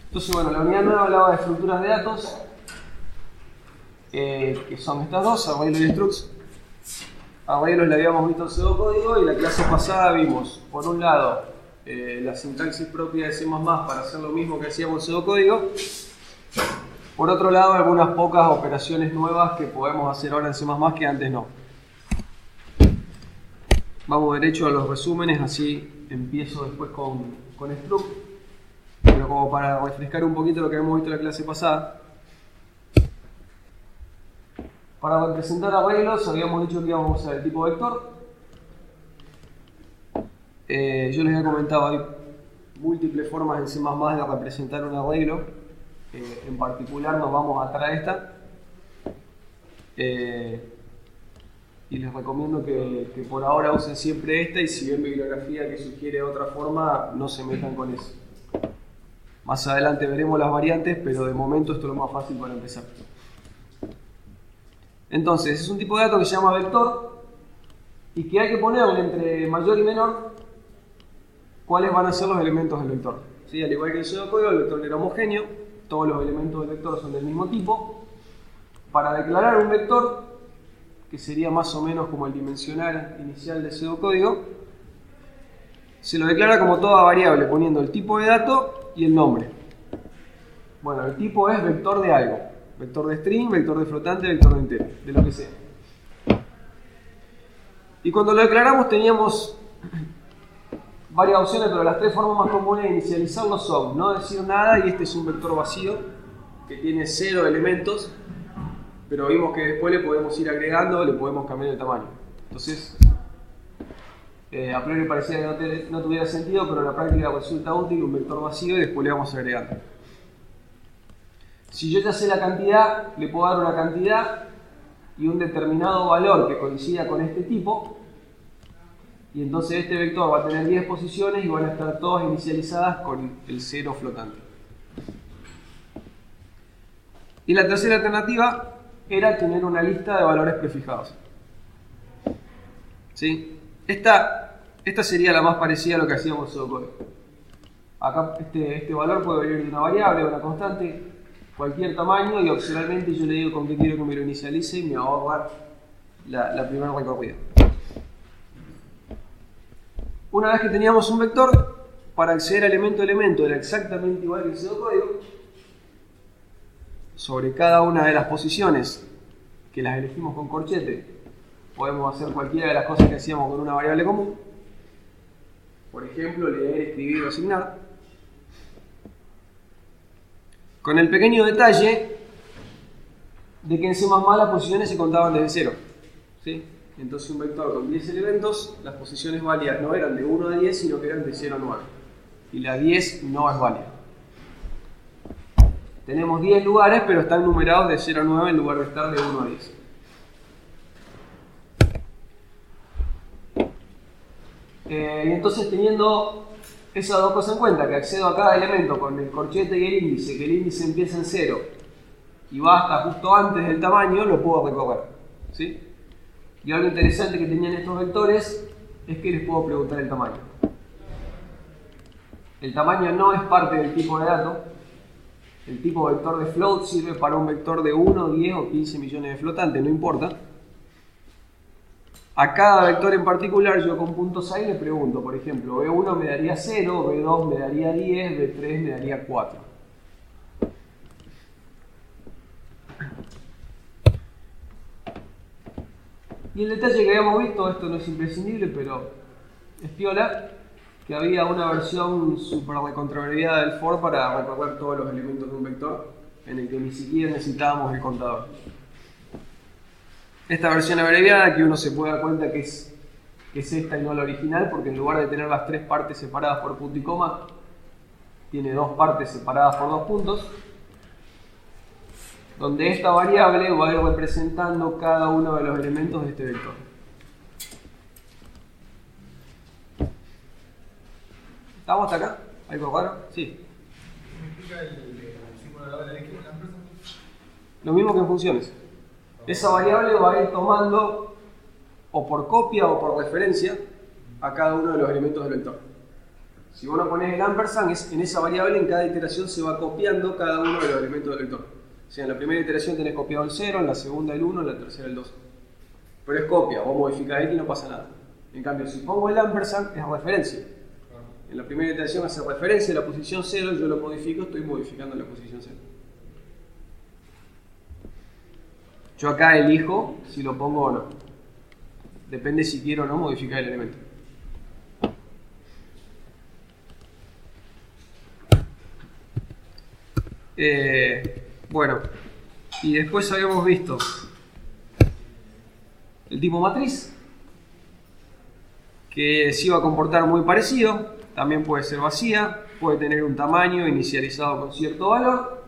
Entonces, bueno, la unidad nueva hablaba de estructuras de datos, que son estas dos, arreglo y structs. Arreglos le habíamos visto en pseudocódigo y la clase pasada vimos, por un lado, la sintaxis propia de C++ para hacer lo mismo que hacíamos en pseudocódigo. Por otro lado, algunas pocas operaciones nuevas que podemos hacer ahora en C++ que antes no. Vamos derecho a los resúmenes, así empiezo después con struct. Pero como para refrescar un poquito lo que habíamos visto en la clase pasada. Para representar arreglos habíamos dicho que íbamos a usar el tipo vector. Yo les había comentado, hay múltiples formas en C++ de representar un arreglo. En particular nos vamos a traer esta. Y les recomiendo que por ahora usen siempre esta, y si ven bibliografía que sugiere otra forma, no se metan con eso. Más adelante veremos las variantes, pero de momento esto es lo más fácil para empezar. Entonces, es un tipo de dato que se llama vector y que hay que ponerle entre mayor y menor cuáles van a ser los elementos del vector. ¿Sí? Al igual que en pseudocódigo, el vector era homogéneo, todos los elementos del vector son del mismo tipo. Para declarar un vector, que sería más o menos como el dimensional inicial de pseudocódigo, se lo declara como toda variable poniendo el tipo de dato y el nombre. Bueno, el tipo es vector de algo. Vector de string, vector de flotante, vector de entero, de lo que sea. Y cuando lo declaramos teníamos varias opciones, pero las tres formas más comunes de inicializarlo son no decir nada, y este es un vector vacío que tiene 0 elementos, pero vimos que después le podemos ir agregando, le podemos cambiar el tamaño. Entonces, a priori parecía que no tuviera sentido, pero en la práctica resulta útil un vector vacío y después le vamos agregando. Si yo ya sé la cantidad, le puedo dar una cantidad y un determinado valor que coincida con este tipo, y entonces este vector va a tener 10 posiciones y van a estar todas inicializadas con el 0 flotante. Y la tercera alternativa era tener una lista de valores prefijados. ¿Sí? Esta sería la más parecida a lo que hacíamos en pseudocódigo. Acá este valor puede venir de una variable, de una constante, cualquier tamaño, y opcionalmente yo le digo con qué quiero que me lo inicialice y me va a ahorrar la primera recorrida. Una vez que teníamos un vector, para acceder a elemento a elemento era exactamente igual que el pseudocódigo. Sobre cada una de las posiciones que las elegimos con corchete, podemos hacer cualquiera de las cosas que hacíamos con una variable común. Por ejemplo, leer, escribir o asignar. Con el pequeño detalle de que en C++ las posiciones se contaban desde 0. ¿Sí? Entonces un vector con 10 elementos, las posiciones válidas no eran de 1 a 10, sino que eran de 0 a 9. Y la 10 no es válida. Tenemos 10 lugares, pero están numerados de 0 a 9 en lugar de estar de 1 a 10. Y entonces, teniendo esas dos cosas en cuenta, que accedo a cada elemento con el corchete y el índice, que el índice empieza en 0 y va hasta justo antes del tamaño, lo puedo recorrer. ¿Sí? Y algo interesante que tenían estos vectores es que les puedo preguntar el tamaño. El tamaño no es parte del tipo de dato. El tipo vector de float sirve para un vector de 1, 10 o 15 millones de flotantes, no importa. A cada vector en particular, yo con puntos ahí le pregunto, por ejemplo, B1 me daría 0, B2 me daría 10, B3 me daría 4. Y el detalle que habíamos visto, esto no es imprescindible, pero es piola, que había una versión super recontraabreviada del for para recorrer todos los elementos de un vector, en el que ni siquiera necesitábamos el contador. Esta versión abreviada, que uno se puede dar cuenta que es esta y no la original, porque en lugar de tener las tres partes separadas por punto y coma, tiene dos partes separadas por dos puntos, donde esta variable va a ir representando cada uno de los elementos de este vector. ¿Estamos hasta acá? ¿Algo raro? Sí. ¿Me explica el símbolo de la doble X en la empresa? Lo mismo que en funciones. Esa variable va a ir tomando, o por copia o por referencia, a cada uno de los elementos del vector. Si vos no pones el ampersand, en esa variable en cada iteración se va copiando cada uno de los elementos del vector. O sea, en la primera iteración tenés copiado el 0, en la segunda el 1, en la tercera el 2. Pero es copia, vos modificás X y no pasa nada. En cambio, si pongo el ampersand, es referencia. En la primera iteración hace referencia a la posición 0, yo lo modifico, estoy modificando la posición 0. Yo acá elijo si lo pongo o no. Depende si quiero o no modificar el elemento. Bueno, y después habíamos visto el tipo matriz, que se iba a comportar muy parecido, también puede ser vacía, puede tener un tamaño inicializado con cierto valor,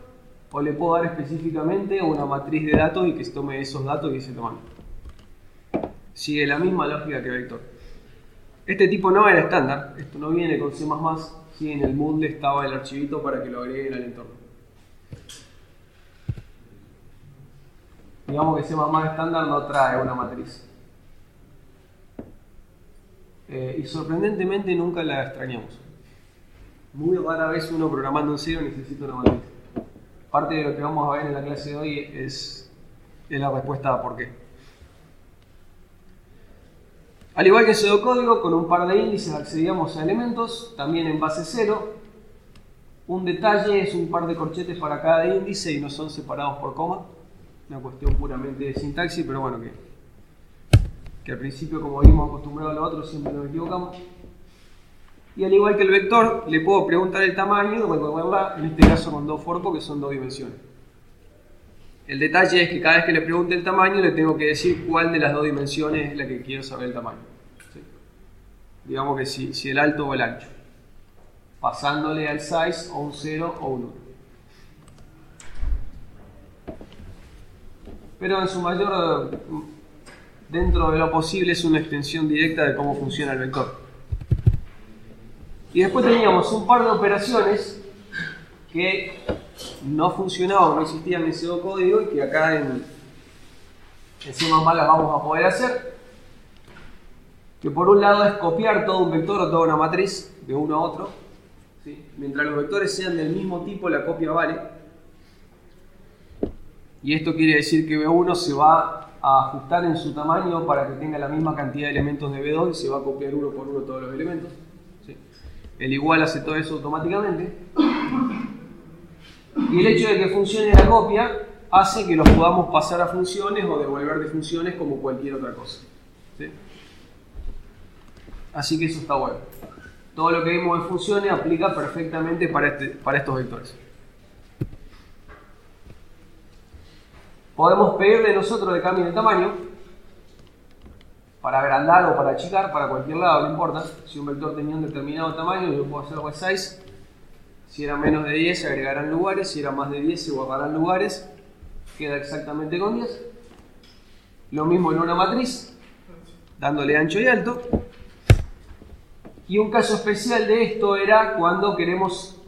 o le puedo dar específicamente una matriz de datos y que se tome esos datos y ese tamaño. Sigue la misma lógica que vector. Este tipo no era estándar, esto no viene con C++, sí, en el Moodle estaba el archivito para que lo agreguen al entorno. Digamos que C++ estándar no trae una matriz. Y sorprendentemente nunca la extrañamos. Muy rara vez uno programando en cero necesita una matriz. Parte de lo que vamos a ver en la clase de hoy es la respuesta a por qué. Al igual que pseudocódigo, con un par de índices accedíamos a elementos, también en base 0. Un detalle es un par de corchetes para cada índice y no son separados por coma. Una cuestión puramente de sintaxis, pero bueno, que al principio, como vimos acostumbrados a lo otro, siempre nos equivocamos. Y al igual que el vector, le puedo preguntar el tamaño, en este caso con dos for porque son dos dimensiones. El detalle es que cada vez que le pregunte el tamaño, le tengo que decir cuál de las dos dimensiones es la que quiero saber el tamaño. ¿Sí? Digamos que si el alto o el ancho. Pasándole al size o un 0 o un 1. Pero en su mayor, dentro de lo posible, es una extensión directa de cómo funciona el vector. Y después teníamos un par de operaciones que no funcionaban, no existían en pseudocódigo y que acá en C++ las vamos a poder hacer. Que por un lado es copiar todo un vector o toda una matriz de uno a otro. ¿Sí? Mientras los vectores sean del mismo tipo, la copia vale. Y esto quiere decir que B1 se va a ajustar en su tamaño para que tenga la misma cantidad de elementos de B2 y se va a copiar uno por uno todos los elementos. ¿Sí? El igual hace todo eso automáticamente. Y el hecho de que funcione la copia hace que los podamos pasar a funciones o devolver de funciones como cualquier otra cosa. ¿Sí? Así que eso está bueno. Todo lo que vimos en funciones aplica perfectamente para estos vectores. Podemos pedirle nosotros que cambien el tamaño para agrandar o para achicar, para cualquier lado, no importa. Si un vector tenía un determinado tamaño, yo puedo hacer resize. Si era menos de 10 se agregarán lugares, si era más de 10 se borrarán lugares. Queda exactamente con 10. Lo mismo en una matriz, dándole ancho y alto. Y un caso especial de esto era cuando queremos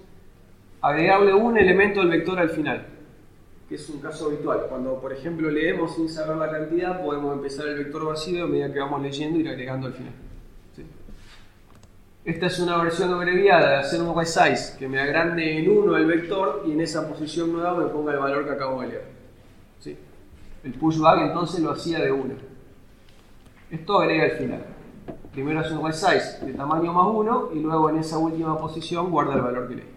agregarle un elemento del vector al final, que es un caso habitual. Cuando, por ejemplo, leemos sin saber la cantidad, podemos empezar el vector vacío y a medida que vamos leyendo ir agregando al final. ¿Sí? Esta es una versión abreviada de hacer un resize que me agrande en 1 el vector y en esa posición nueva me ponga el valor que acabo de leer. ¿Sí? El pushback entonces lo hacía de 1. Esto agrega al final. Primero hace un resize de tamaño más 1 y luego en esa última posición guarda el valor que leí.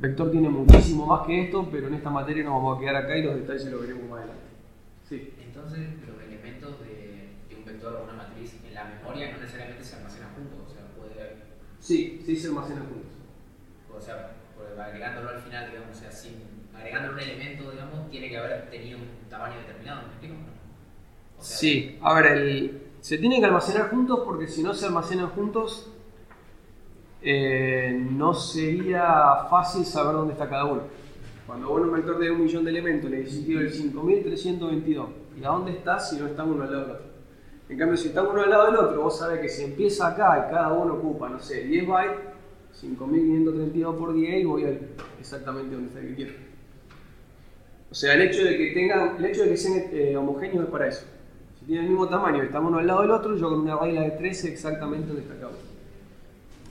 Vector tiene muchísimo más que esto, pero en esta materia nos vamos a quedar acá y los detalles los veremos más adelante. Sí. Entonces, los elementos de un vector o una matriz en la memoria no necesariamente se almacenan juntos, o sea, puede... Sí, sí se almacenan juntos. O sea, agregándolo al final, digamos, o sea, agregándole un elemento, digamos, tiene que haber tenido un tamaño determinado, ¿me explico? O sea, sí, a ver, se tienen que almacenar juntos porque si no se almacenan juntos no sería fácil saber dónde está cada uno. Cuando vos en un vector de 1 millón de elementos le decís quiero el 5322, ¿y a dónde está si no están uno al lado del otro? En cambio, si están uno al lado del otro, vos sabés que si empieza acá y cada uno ocupa, no sé, 10 bytes, 5532 por 10 y voy exactamente donde está el que quiero. O sea, el hecho de que sean homogéneos es para eso. Si tienen el mismo tamaño y están uno al lado del otro, yo con una regla de 3 sé exactamente dónde está cada uno.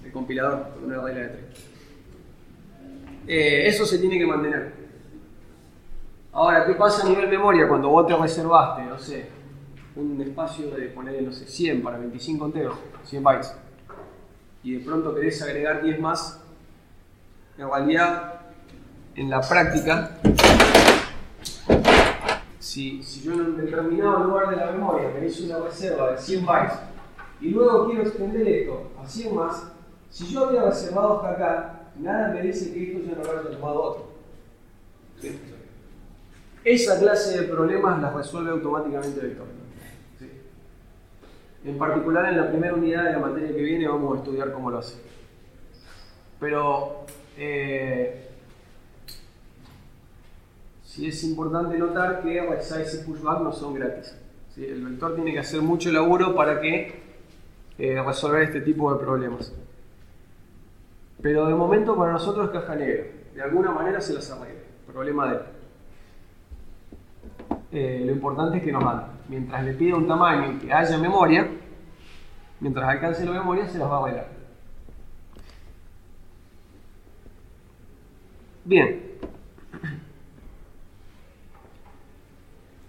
El compilador con una regla de 3. Eso se tiene que mantener. Ahora, ¿qué pasa a nivel memoria cuando vos te reservaste, no sé, un espacio de poner, no sé, 100 para 25 enteros, 100 bytes, y de pronto querés agregar 10 más? En realidad, en la práctica, si yo en un determinado lugar de la memoria me hice una reserva de 100 bytes y luego quiero extender esto a 100 más, si yo había reservado hasta acá, nada me dice que esto ya no lo haya tomado otro. ¿Sí? Esa clase de problemas las resuelve automáticamente el vector. ¿Sí? En particular, en la primera unidad de la materia que viene vamos a estudiar cómo lo hace. Pero sí es importante notar que resize y pushback no son gratis. ¿Sí? El vector tiene que hacer mucho laburo para que resolver este tipo de problemas. Pero de momento para nosotros es caja negra. De alguna manera se las arregla. Problema de él. Lo importante es que nos ande. Mientras le pida un tamaño y que haya memoria, mientras alcance la memoria se las va a arreglar. Bien.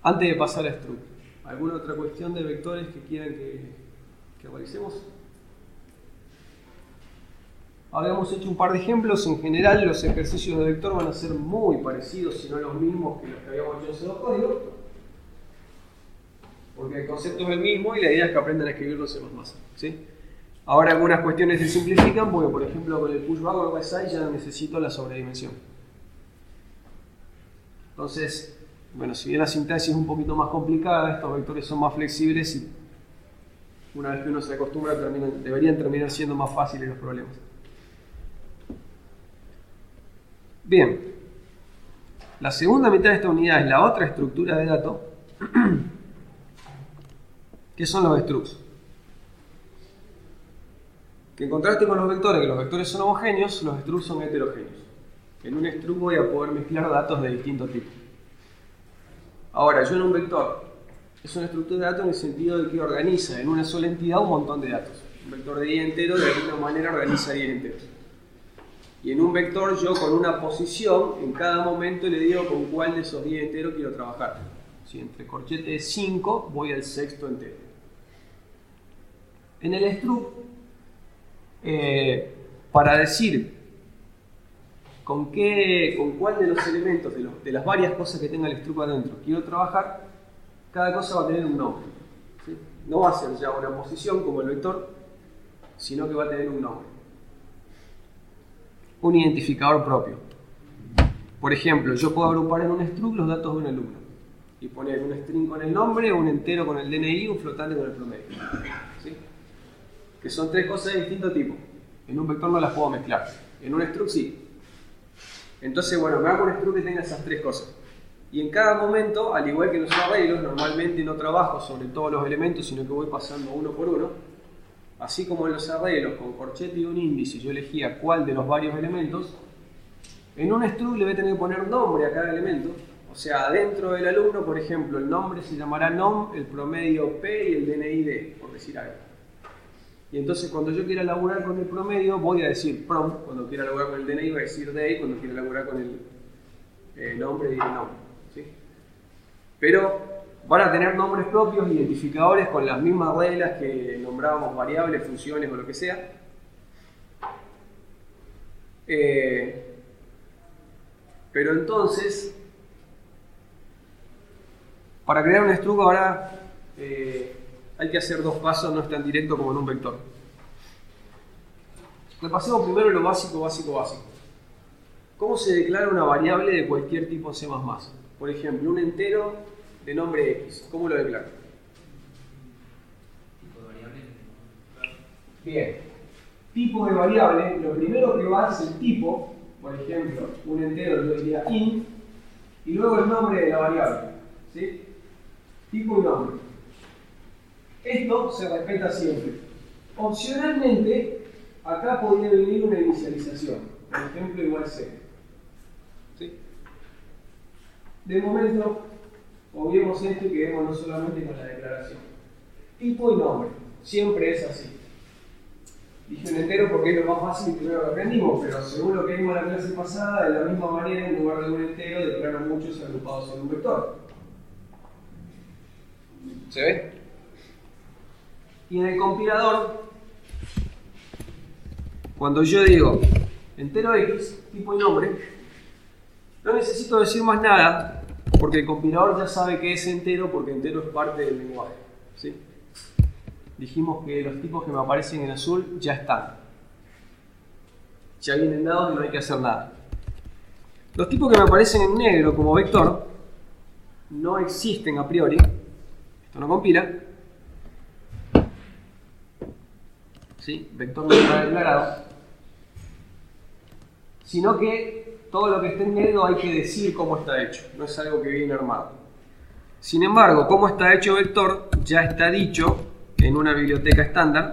Antes de pasar a struct, ¿alguna otra cuestión de vectores que quieran que realicemos? Ahora hemos hecho un par de ejemplos. En general los ejercicios de vector van a ser muy parecidos, si no los mismos que los que habíamos hecho en C2 código, porque el concepto es el mismo y la idea es que aprendan a escribirlo en C++. ¿Sí? Ahora algunas cuestiones se simplifican porque, por ejemplo, con el pushback o el resize ya no necesito la sobredimensión. Entonces, bueno, si bien la sintaxis es un poquito más complicada, estos vectores son más flexibles y una vez que uno se acostumbra deberían terminar siendo más fáciles los problemas. Bien, la segunda mitad de esta unidad es la otra estructura de datos, que son los structs. Que en contraste con los vectores, que los vectores son homogéneos, los structs son heterogéneos. En un struct voy a poder mezclar datos de distintos tipos. Ahora, yo en un vector, es una estructura de datos en el sentido de que organiza en una sola entidad un montón de datos. Un vector de 10 enteros de alguna manera organiza 10 enteros. Y en un vector yo con una posición, en cada momento le digo con cuál de esos 10 enteros quiero trabajar. Si entre corchete de 5 voy al sexto entero. En el struct, para decir con cuál de los elementos, de las varias cosas que tenga el struct adentro quiero trabajar, cada cosa va a tener un nombre. ¿Sí? No va a ser ya una posición como el vector, sino que va a tener un nombre. Un identificador propio. Por ejemplo, yo puedo agrupar en un struct los datos de un alumno y poner un string con el nombre, un entero con el DNI, un flotante con el promedio. ¿Sí? Que son tres cosas de distinto tipo. En un vector no las puedo mezclar. En un struct sí. Entonces, bueno, me hago un struct que tenga esas tres cosas. Y en cada momento, al igual que en los arreglos, normalmente no trabajo sobre todos los elementos, sino que voy pasando uno por uno. Así como en los arreglos, con corchete y un índice, yo elegía cuál de los varios elementos. En un struct le voy a tener que poner nombre a cada elemento. O sea, dentro del alumno, por ejemplo, el nombre se llamará nom, el promedio P y el DNI D, por decir algo. Y entonces cuando yo quiera laburar con el promedio, voy a decir prom. Cuando quiera laburar con el DNI, voy a decir day. Cuando quiera laburar con el nombre, diré nombre. ¿Sí? Pero van a tener nombres propios, identificadores con las mismas reglas que nombrábamos variables, funciones o lo que sea. Pero entonces, para crear un struct ahora hay que hacer dos pasos, no es tan directo como en un vector. Repasemos primero lo básico. ¿Cómo se declara una variable de cualquier tipo en C++? Por ejemplo, un entero de nombre X. ¿Cómo lo declaro? Tipo de variable. Bien. Tipo de variable, lo primero que va es el tipo. Por ejemplo, un entero yo diría int y luego el nombre de la variable. ¿Sí? Tipo y nombre. Esto se respeta siempre. Opcionalmente, acá podría venir una inicialización. Por ejemplo, igual 0. ¿Sí? De momento, obviemos esto y quedémonos solamente con la declaración. Tipo y nombre, siempre es así. Dije un entero porque es lo más fácil y primero lo aprendimos, pero según lo que vimos en la clase pasada, de la misma manera, en lugar de un entero, declaro muchos agrupados en un vector. ¿Se ve? Y en el compilador, cuando yo digo entero X, tipo y nombre, no necesito decir más nada, porque el compilador ya sabe que es entero, porque entero es parte del lenguaje. ¿Sí? Dijimos que los tipos que me aparecen en azul ya están. Ya vienen dados y no hay que hacer nada. Los tipos que me aparecen en negro como vector no existen a priori. Esto no compila. ¿Sí? Vector no está declarado. Sino que todo lo que esté en negro hay que decir cómo está hecho. No es algo que viene armado. Sin embargo, cómo está hecho vector ya está dicho en una biblioteca estándar.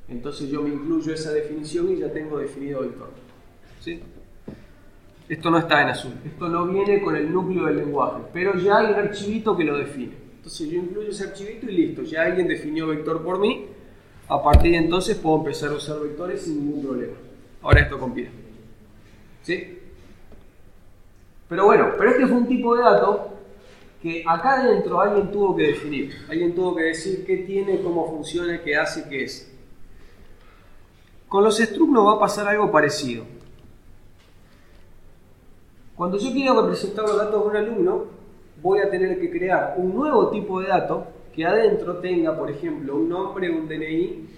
Entonces yo me incluyo esa definición y ya tengo definido vector. ¿Sí? Esto no está en azul. Esto no viene con el núcleo del lenguaje, pero ya hay un archivito que lo define. Entonces yo incluyo ese archivito y listo. Ya alguien definió vector por mí. A partir de entonces puedo empezar a usar vectores sin ningún problema. Ahora esto compila. ¿Sí? Pero bueno, este fue un tipo de dato que acá adentro alguien tuvo que definir. Alguien tuvo que decir qué tiene, cómo funciona, qué hace, qué es. Con los struct nos va a pasar algo parecido. Cuando yo quiero representar los datos de un alumno, voy a tener que crear un nuevo tipo de dato que adentro tenga, por ejemplo, un nombre, un DNI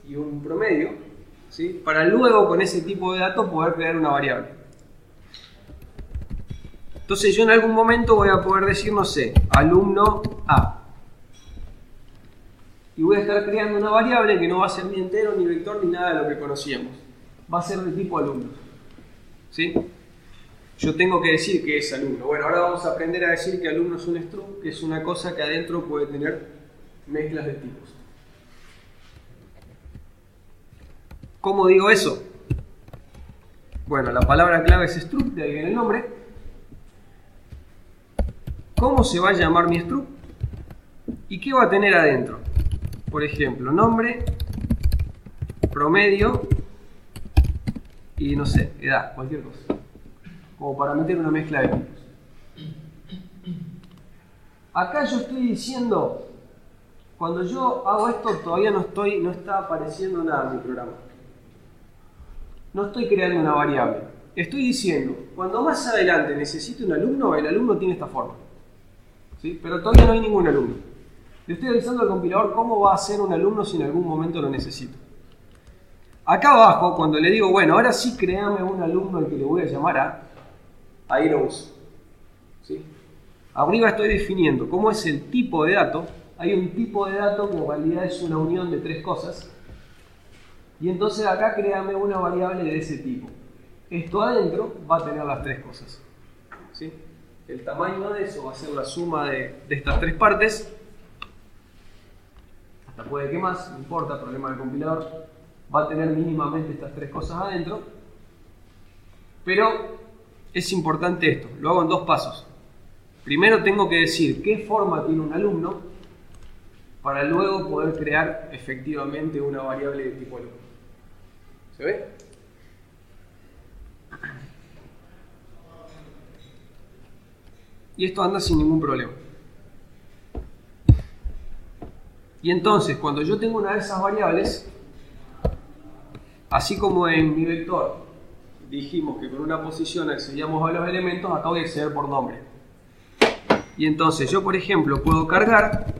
y un promedio, ¿sí? Para luego con ese tipo de datos poder crear una variable. Entonces yo en algún momento voy a poder decir, no sé, alumno A. Y voy a estar creando una variable que no va a ser ni entero, ni vector, ni nada de lo que conocíamos. Va a ser de tipo alumno. ¿Sí? Yo tengo que decir que es alumno. Bueno, ahora vamos a aprender a decir que alumno es un struct, que es una cosa que adentro puede tener mezclas de tipos. ¿Cómo digo eso? Bueno, la palabra clave es struct, de ahí viene el nombre. ¿Cómo se va a llamar mi struct? ¿Y qué va a tener adentro? Por ejemplo, nombre, promedio y no sé, edad, cualquier cosa. Como para meter una mezcla de tipos. Acá yo estoy diciendo, cuando yo hago esto todavía no está apareciendo nada en mi programa. No estoy creando una variable. Estoy diciendo, cuando más adelante necesite un alumno, el alumno tiene esta forma. ¿Sí? Pero todavía no hay ningún alumno. Le estoy avisando al compilador cómo va a ser un alumno si en algún momento lo necesito. Acá abajo, cuando le digo, bueno, ahora sí créame un alumno al que le voy a llamar A, ahí lo uso. ¿Sí? Arriba estoy definiendo cómo es el tipo de dato. Hay un tipo de dato que en realidad es una unión de tres cosas. Y entonces acá créame una variable de ese tipo. Esto adentro va a tener las tres cosas. ¿Sí? El tamaño de eso va a ser la suma de estas tres partes. Hasta puede que más, no importa, problema del compilador. Va a tener mínimamente estas tres cosas adentro. Pero es importante esto, lo hago en dos pasos. Primero tengo que decir qué forma tiene un alumno para luego poder crear efectivamente una variable de tipo alumno. ¿Se ve? Y esto anda sin ningún problema. Y entonces, cuando yo tengo una de esas variables, así como en mi vector dijimos que con una posición accedíamos a los elementos, acá voy a acceder por nombre. Y entonces yo, por ejemplo, puedo cargar,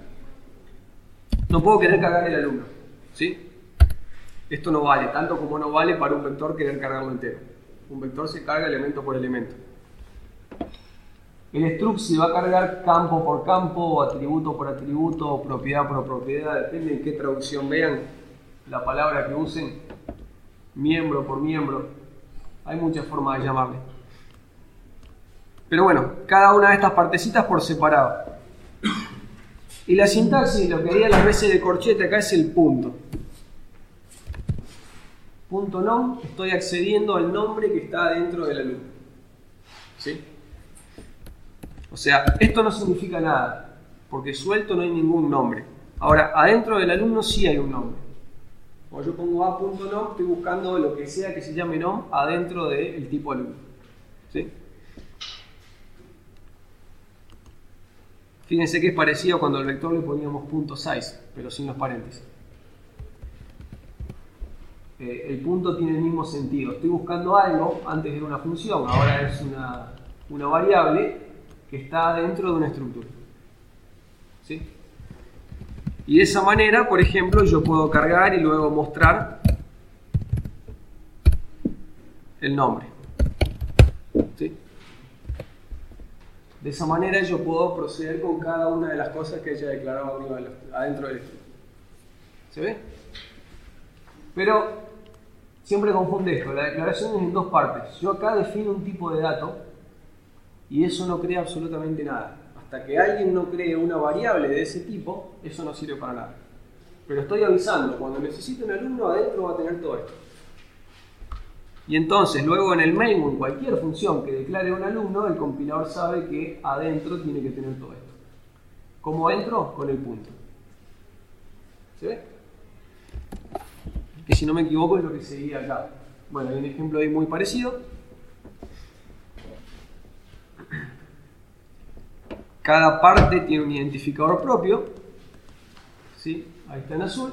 no puedo querer cargar el alumno, ¿sí? Esto no vale, tanto como no vale para un vector querer cargarlo entero. Un vector se carga elemento por elemento. El struct se va a cargar campo por campo, o atributo por atributo, o propiedad por propiedad, depende en qué traducción vean la palabra que usen, miembro por miembro. Hay muchas formas de llamarle. Pero bueno, cada una de estas partecitas por separado. Y la sintaxis, lo que haría las veces de corchete acá es el punto. Punto nom, estoy accediendo al nombre que está dentro del alumno. ¿Sí? O sea, esto no significa nada, porque suelto no hay ningún nombre. Ahora, adentro del alumno sí hay un nombre. Cuando yo pongo a.nom, estoy buscando lo que sea que se llame nom adentro del tipo alumno. ¿Sí? Fíjense que es parecido cuando al vector le poníamos .size, pero sin los paréntesis. El punto tiene el mismo sentido. Estoy buscando algo, antes era una función, ahora es una variable que está dentro de una estructura. ¿Sí? Y de esa manera, por ejemplo, yo puedo cargar y luego mostrar el nombre. ¿Sí? De esa manera yo puedo proceder con cada una de las cosas que haya declarado adentro del estructura. ¿Se ve? Pero siempre confunde esto. La declaración es en dos partes. Yo acá defino un tipo de dato y eso no crea absolutamente nada. Hasta que alguien no cree una variable de ese tipo, eso no sirve para nada. Pero estoy avisando, cuando necesite un alumno, adentro va a tener todo esto. Y entonces, luego en el main o en cualquier función que declare un alumno, el compilador sabe que adentro tiene que tener todo esto. ¿Cómo entro? Con el punto. ¿Se ve? Que si no me equivoco es lo que seguía acá. Bueno, hay un ejemplo ahí muy parecido. Cada parte tiene un identificador propio. ¿Sí? Ahí está en azul.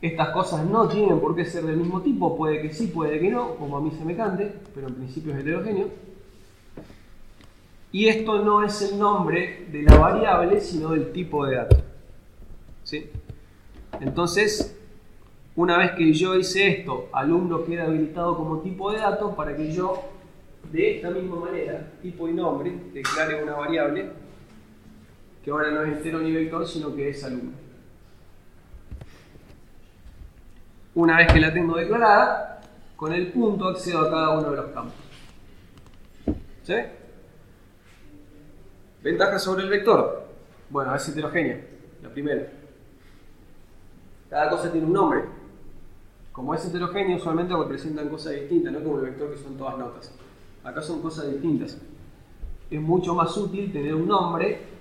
Estas cosas no tienen por qué ser del mismo tipo. Puede que sí, puede que no, como a mí se me cante, pero en principio es heterogéneo. Y esto no es el nombre de la variable, sino del tipo de dato. ¿Sí? Entonces, una vez que yo hice esto, alumno queda habilitado como tipo de dato para que yo, de esta misma manera, tipo y nombre, declare una variable que ahora no es entero ni vector, sino que es alumno. Una vez que la tengo declarada, con el punto accedo a cada uno de los campos. ¿Sí? Ventaja sobre el vector. Bueno, es heterogénea, la primera. Cada cosa tiene un nombre. Como es heterogéneo, usualmente representan cosas distintas, no como el vector que son todas notas. Acá son cosas distintas. Es mucho más útil tener un nombre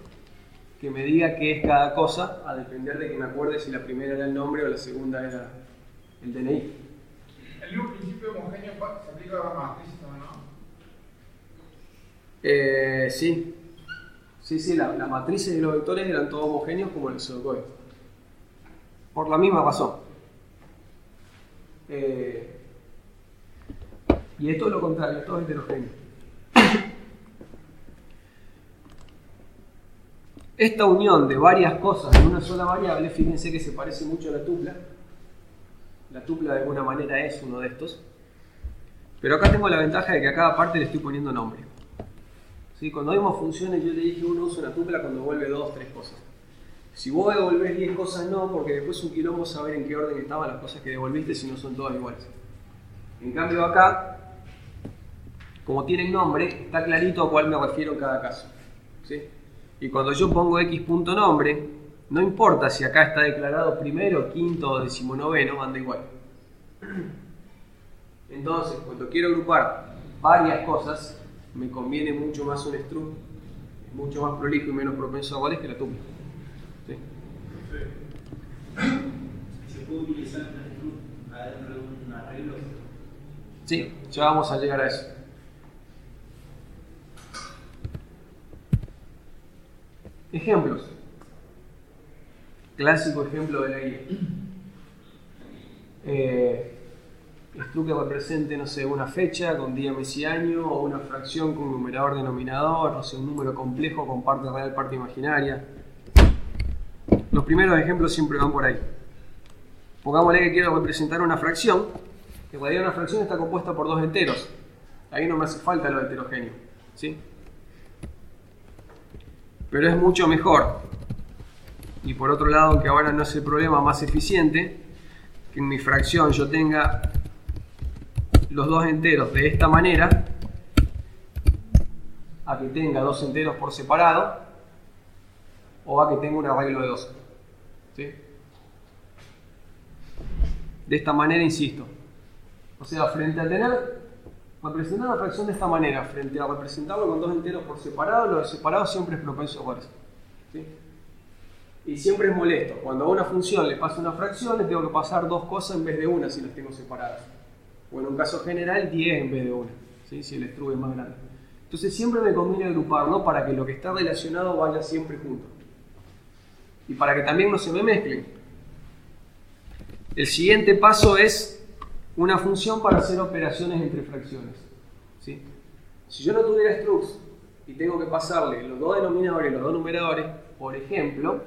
que me diga qué es cada cosa, a depender de que me acuerde si la primera era el nombre o la segunda era el DNI. El mismo principio homogéneo se aplica a la matriz, ¿no? Sí. Sí, las matrices y los vectores eran todos homogéneos como el pseudocódigo. Por la misma razón. Y esto es lo contrario, esto es heterogéneo. Esta unión de varias cosas en una sola variable, fíjense que se parece mucho a la tupla. La tupla de alguna manera es uno de estos. Pero acá tengo la ventaja de que a cada parte le estoy poniendo nombre. ¿Sí? Cuando vemos funciones, yo le dije uno usa una tupla cuando devuelve 2 o 3 cosas. Si vos devolvés 10 cosas, no, porque después es un quilombo saber en qué orden estaban las cosas que devolviste si no son todas iguales. En cambio acá, como tienen nombre, está clarito a cuál me refiero en cada caso. ¿Sí? Y cuando yo pongo x.nombre, no importa si acá está declarado primero, quinto o decimonoveno, anda igual. Entonces, cuando quiero agrupar varias cosas, me conviene mucho más un struct, es mucho más prolijo y menos propenso a goles que la tupla. ¿Sí? ¿Se puede utilizar un struct adentro de un arreglo? Sí, ya vamos a llegar a eso. Ejemplos. Clásico ejemplo de la guía. Struct que represente, no sé, una fecha con día, mes y año, o una fracción con numerador, denominador, no sé, un número complejo con parte real, parte imaginaria. Los primeros ejemplos siempre van por ahí. Pongámosle que quiero representar una fracción, que en realidad una fracción está compuesta por 2 enteros. Ahí no me hace falta lo heterogéneo, ¿sí? Pero es mucho mejor. Y por otro lado, aunque ahora no es el problema, más eficiente, que en mi fracción yo tenga los 2 enteros de esta manera, a que tenga 2 enteros por separado, o a que tenga un arreglo de 2. ¿Sí? De esta manera, insisto. O sea, frente a tener representar una fracción de esta manera, frente a representarlo con dos enteros por separado, lo de separado siempre es propenso a errores. ¿Sí? Y siempre es molesto. Cuando a una función le pasa una fracción, le tengo que pasar dos cosas en vez de una si las tengo separadas. O en un caso general, 10 en vez de una, ¿sí? Si el struct es más grande. Entonces siempre me conviene agruparlo para que lo que está relacionado vaya siempre junto. Y para que también no se me mezclen. El siguiente paso es una función para hacer operaciones entre fracciones. ¿Sí? Si yo no tuviera structs y tengo que pasarle los dos denominadores y los dos numeradores, por ejemplo,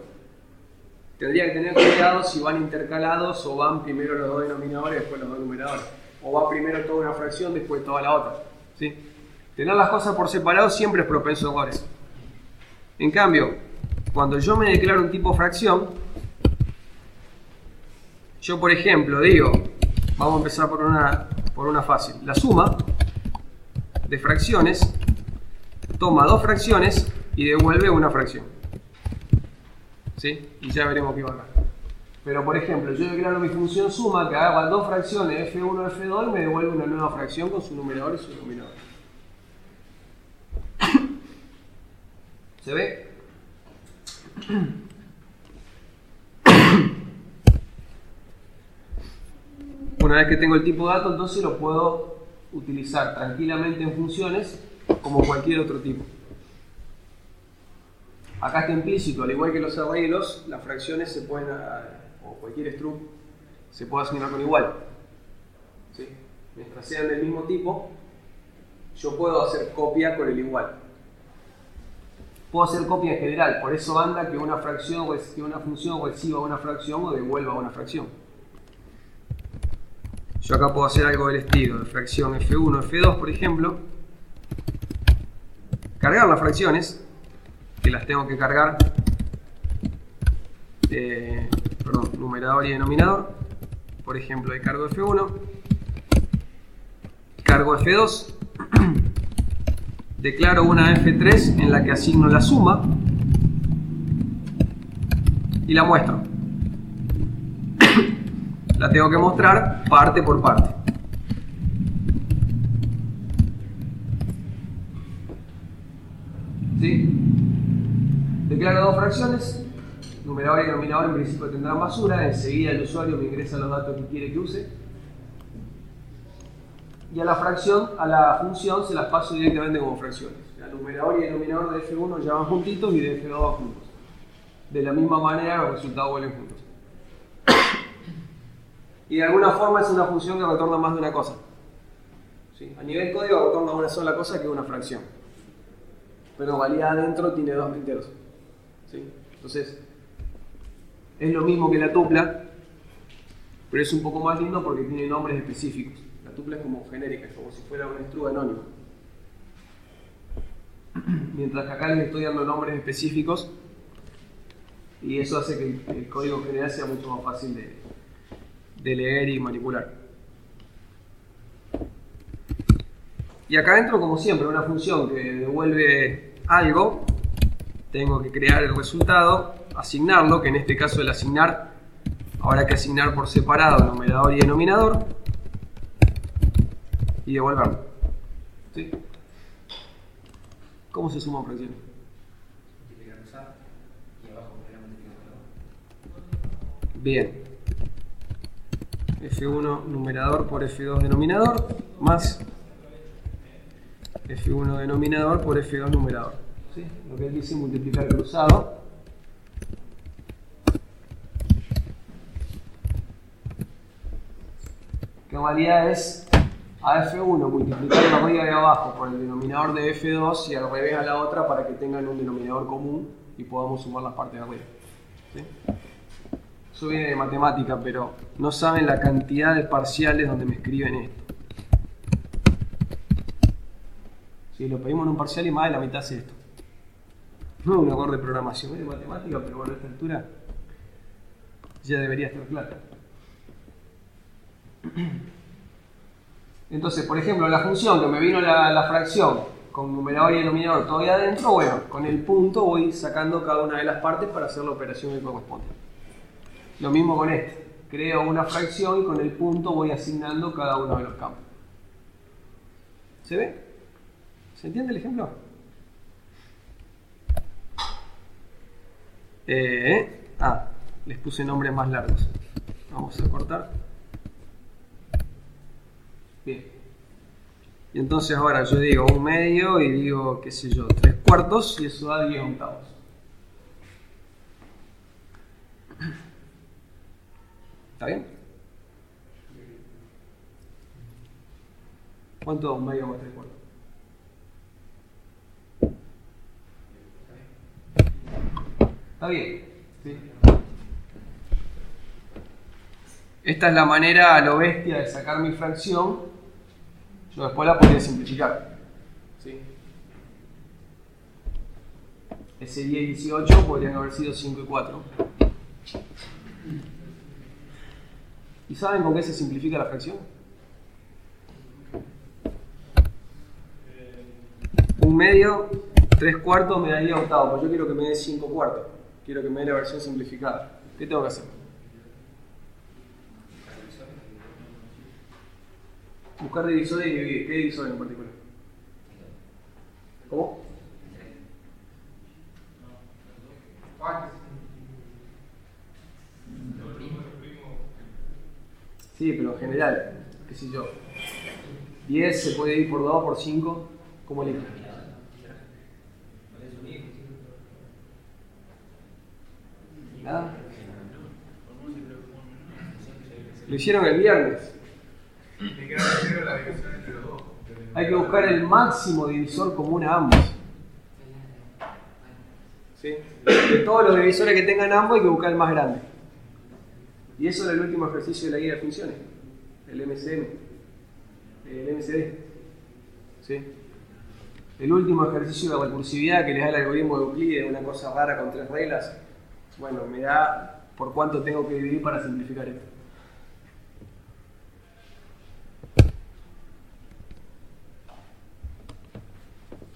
tendría que tener cuidado si van intercalados o van primero los dos denominadores y después los dos numeradores. O va primero toda una fracción, después toda la otra. ¿Sí? Tener las cosas por separado siempre es propenso a errores. En cambio, cuando yo me declaro un tipo fracción, yo por ejemplo digo, vamos a empezar por una fácil. La suma de fracciones toma dos fracciones y devuelve una fracción. ¿Sí? Y ya veremos qué va acá. Pero por ejemplo, yo declaro mi función suma que haga dos fracciones f1, f2 y me devuelve una nueva fracción con su numerador y su denominador. ¿Se ve? Una vez que tengo el tipo de dato, entonces lo puedo utilizar tranquilamente en funciones como cualquier otro tipo. Acá está implícito, al igual que los arreglos, las fracciones se pueden, o cualquier struct, se puede asignar con igual. ¿Sí? Mientras sean del mismo tipo, yo puedo hacer copia con el igual. Puedo hacer copia en general, por eso anda que una función reciba una fracción o devuelva una fracción. Yo acá puedo hacer algo del estilo de fracción f1, f2, por ejemplo. Cargar las fracciones, que las tengo que cargar, numerador y denominador. Por ejemplo, ahí cargo f1, cargo f2, declaro una f3 en la que asigno la suma y la muestro. La tengo que mostrar parte por parte. ¿Sí? Declaro dos fracciones, numerador y denominador en principio tendrán basura, enseguida el usuario me ingresa los datos que quiere que use. Y a la función se las paso directamente como fracciones. El numerador y el denominador de f1 ya van juntitos y de f2 van juntos. De la misma manera los resultados vuelven juntos. Y de alguna forma es una función que retorna más de una cosa. ¿Sí? A nivel código retorna una sola cosa que es una fracción. Pero valía adentro tiene dos enteros. ¿Sí? Entonces, es lo mismo que la tupla, pero es un poco más lindo porque tiene nombres específicos. La tupla es como genérica, es como si fuera un struct anónimo. Mientras que acá les estoy dando nombres específicos y eso hace que el código general sea mucho más fácil de leer y manipular. Y acá dentro, como siempre, una función que devuelve algo, tengo que crear el resultado, asignarlo, que en este caso el asignar, habrá que asignar por separado numerador y denominador, y devolverlo. ¿Sí? ¿Cómo se suman fracciones? Bien. F1 numerador por F2 denominador más F1 denominador por F2 numerador. ¿Sí? Lo que él dice multiplicar cruzado. Que en realidad es a F1 multiplicar la arriba y abajo por el denominador de F2 y al revés a la otra para que tengan un denominador común y podamos sumar las partes de arriba. ¿Sí? Eso viene de matemática, pero no saben la cantidad de parciales donde me escriben esto. Si lo pedimos en un parcial y más de la mitad hace esto. No es un error de programación, es de matemática, pero bueno, a esta altura ya debería estar claro. Entonces, por ejemplo, la función que me vino la fracción con numerador y denominador todavía adentro, bueno, con el punto voy sacando cada una de las partes para hacer la operación que corresponde. Lo mismo con este. Creo una fracción y con el punto voy asignando cada uno de los campos. ¿Se ve? ¿Se entiende el ejemplo? Les puse nombres más largos. Vamos a cortar. Bien. Y entonces ahora yo digo 1/2 y digo, qué sé yo, 3/4 y eso da 10/8. ¿Está bien? ¿Cuánto da 1/2 más 3/4? ¿Está bien? ¿Sí? Esta es la manera a lo bestia de sacar mi fracción. Yo después la podría simplificar. ¿Sí? Ese 10 y 18 podrían haber sido 5 y 4. ¿Y saben con qué se simplifica la fracción? 1/2, 3/4 me daría 1/8, pues yo quiero que me dé 5/4. Quiero que me dé la versión simplificada. ¿Qué tengo que hacer? Buscar divisores y dividir. ¿Qué divisores en particular? ¿Cómo? Sí, pero en general, qué sé yo. 10 se puede ir por 2, por 5. ¿Cómo elijo? ¿Nada? Lo hicieron el viernes. Hay que buscar el máximo divisor común a ambos. ¿Sí? De todos los divisores que tengan ambos hay que buscar el más grande. Y eso era el último ejercicio de la guía de funciones, el MCM, el MCD. ¿Sí? El último ejercicio de recursividad que les da el algoritmo de Euclides, una cosa rara con 3 reglas. Bueno, me da por cuánto tengo que dividir para simplificar esto.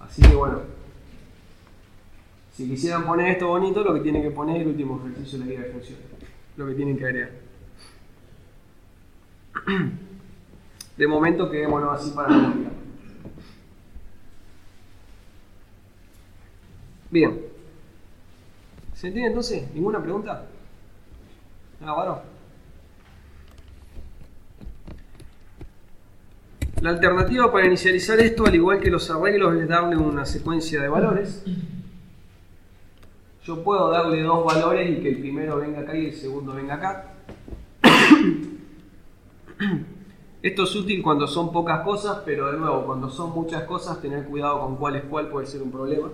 Así que bueno, si quisieran poner esto bonito, lo que tienen que poner es el último ejercicio de la guía de funciones. Lo que tienen que agregar. De momento quedémonos así para la memoria. Bien. ¿Se entiende entonces? ¿Ninguna pregunta? ¿Nada raro? La alternativa para inicializar esto, al igual que los arreglos, es darle una secuencia de valores. Yo puedo darle 2 valores y que el primero venga acá y el segundo venga acá. Esto es útil cuando son pocas cosas, pero de nuevo, cuando son muchas cosas, tener cuidado con cuál es cuál puede ser un problema.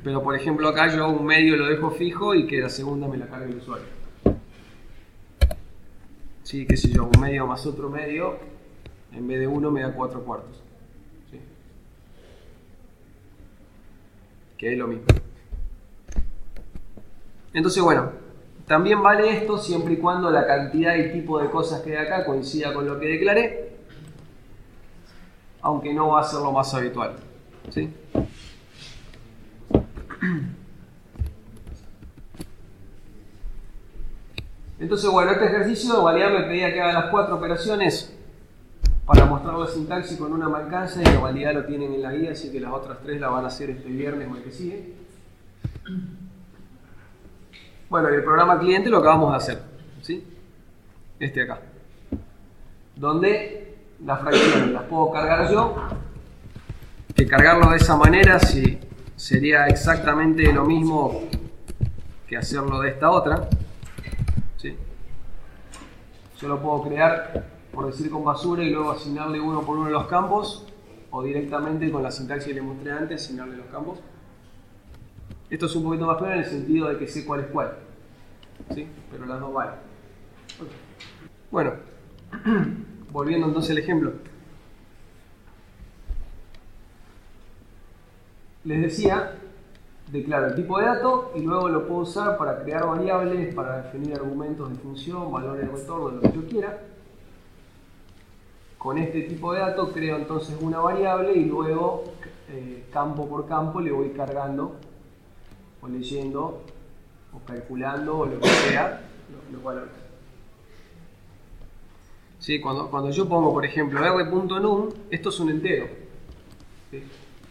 Pero por ejemplo acá yo 1/2 lo dejo fijo y que la segunda me la cargue el usuario. Sí, qué sé yo, 1/2 más otro medio, en vez de 1 me da 4/4. ¿Sí? Que es lo mismo. Entonces bueno, también vale esto siempre y cuando la cantidad y tipo de cosas que hay acá coincida con lo que declaré, aunque no va a ser lo más habitual. ¿Sí? Entonces bueno, este ejercicio en realidad me pedía que haga las 4 operaciones para mostrar la sintaxis con una me alcanza y en realidad lo tienen en la guía, así que las otras 3 las van a hacer este viernes o el que sigue. Bueno, y el programa cliente lo acabamos de hacer, ¿sí? Este acá, donde las fracciones las puedo cargar yo, que cargarlo de esa manera sí, sería exactamente lo mismo que hacerlo de esta otra, ¿sí? Yo lo puedo crear, por decir, con basura y luego asignarle uno por uno los campos, o directamente con la sintaxis que les mostré antes, asignarle los campos. Esto es un poquito más claro en el sentido de que sé cuál es cuál, ¿sí? Pero las dos valen. Okay. Bueno, volviendo entonces al ejemplo. Les decía, declaro el tipo de dato y luego lo puedo usar para crear variables, para definir argumentos de función, valores de retorno, lo que yo quiera. Con este tipo de dato creo entonces una variable y luego campo por campo le voy cargando o leyendo o calculando o lo que sea los valores. ¿Sí? Cuando yo pongo, por ejemplo, r.num, esto es un entero. ¿Sí?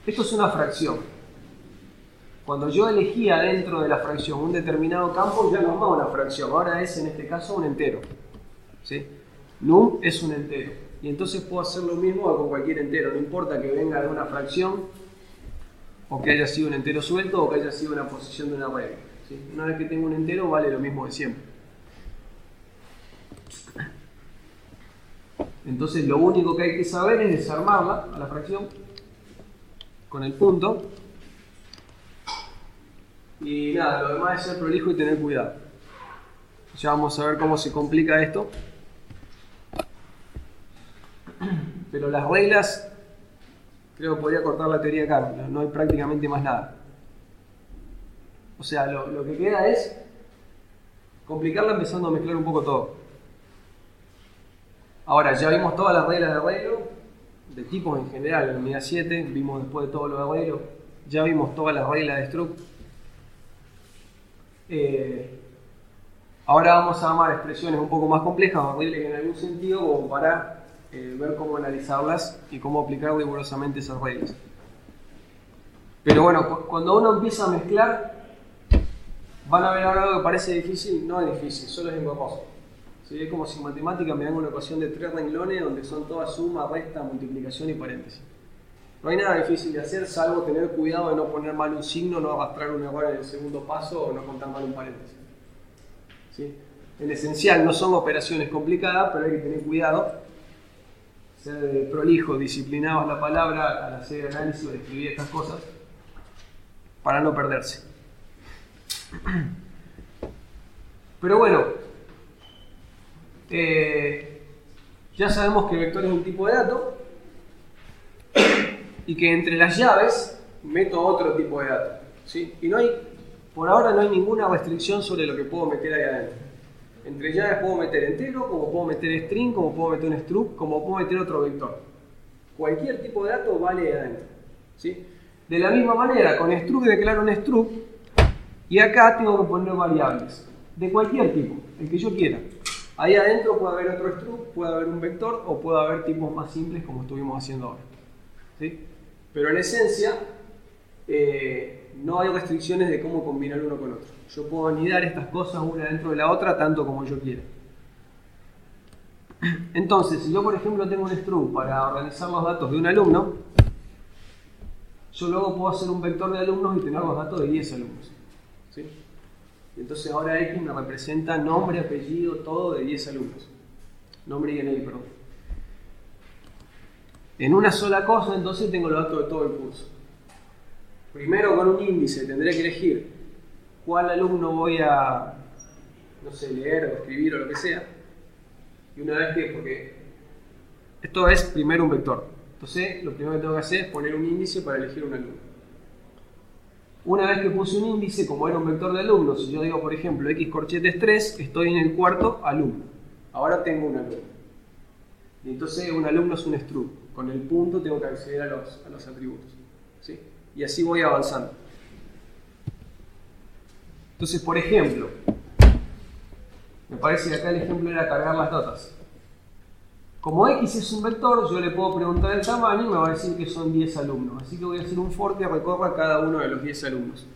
Esto es una fracción. Cuando yo elegía dentro de la fracción un determinado campo, ya no es más una fracción, ahora es en este caso un entero. ¿Sí? Num es un entero. Y entonces puedo hacer lo mismo con cualquier entero, no importa que venga de una fracción, o que haya sido un entero suelto, o que haya sido una posición de una regla. ¿Sí? Una vez que tengo un entero, vale lo mismo de siempre. Entonces lo único que hay que saber es desarmarla a la fracción con el punto. Y nada, lo demás es ser prolijo y tener cuidado. Ya vamos a ver cómo se complica esto. Pero las reglas, creo que podría cortar la teoría acá, no hay prácticamente más nada. O sea, lo que queda es complicarla empezando a mezclar un poco todo. Ahora, ya vimos todas las reglas de arreglo, de tipos en general, en unidad 7, vimos después de todo lo de arreglo, ya vimos todas las reglas de struct. Ahora vamos a armar expresiones un poco más complejas, horribles en algún sentido, como para ver cómo analizarlas y cómo aplicar rigurosamente esas reglas. Pero bueno, cuando uno empieza a mezclar, van a ver ahora algo que parece difícil, no es difícil, solo es engorroso. ¿Sí? Es como si en matemática me dan una ecuación de 3 renglones donde son todas suma, resta, multiplicación y paréntesis. No hay nada difícil de hacer, salvo tener cuidado de no poner mal un signo, no arrastrar un error en el segundo paso o no contar mal un paréntesis. ¿Sí? En esencial no son operaciones complicadas, pero hay que tener cuidado, ser prolijo, disciplinado es la palabra al hacer análisis o describir estas cosas, para no perderse. Pero bueno, ya sabemos que vector es un tipo de dato y que entre las llaves meto otro tipo de dato, ¿sí? Y por ahora no hay ninguna restricción sobre lo que puedo meter ahí adentro. Entre llaves puedo meter entero, como puedo meter string, como puedo meter un struct, como puedo meter otro vector. Cualquier tipo de dato vale ahí adentro, ¿sí? De la misma manera, con struct declaro un struct y acá tengo que poner variables de cualquier tipo, el que yo quiera. Ahí adentro puede haber otro struct, puede haber un vector o puede haber tipos más simples como estuvimos haciendo ahora, ¿sí? Pero en esencia no hay restricciones de cómo combinar uno con otro. Yo puedo anidar estas cosas una dentro de la otra tanto como yo quiera. Entonces, si yo por ejemplo tengo un struct para organizar los datos de un alumno, yo luego puedo hacer un vector de alumnos y tener los datos de 10 alumnos, ¿sí? Entonces ahora X me representa nombre, apellido, todo de 10 alumnos. Nombre y DNI, perdón. En una sola cosa entonces tengo los datos de todo el curso. Primero con un índice tendré que elegir cuál alumno voy a, no sé, leer o escribir o lo que sea. Y una vez que, porque esto es primero un vector. Entonces lo primero que tengo que hacer es poner un índice para elegir un alumno. Una vez que puse un índice, como era un vector de alumnos, si yo digo, por ejemplo, x corchetes 3, estoy en el cuarto alumno. Ahora tengo un alumno. Y entonces un alumno es un struct. Con el punto tengo que acceder a los atributos, ¿sí? Y así voy avanzando. Entonces, por ejemplo, me parece que acá el ejemplo era cargar las notas. Como x es un vector, yo le puedo preguntar el tamaño y me va a decir que son 10 alumnos. Así que voy a hacer un for que recorra cada uno de los 10 alumnos.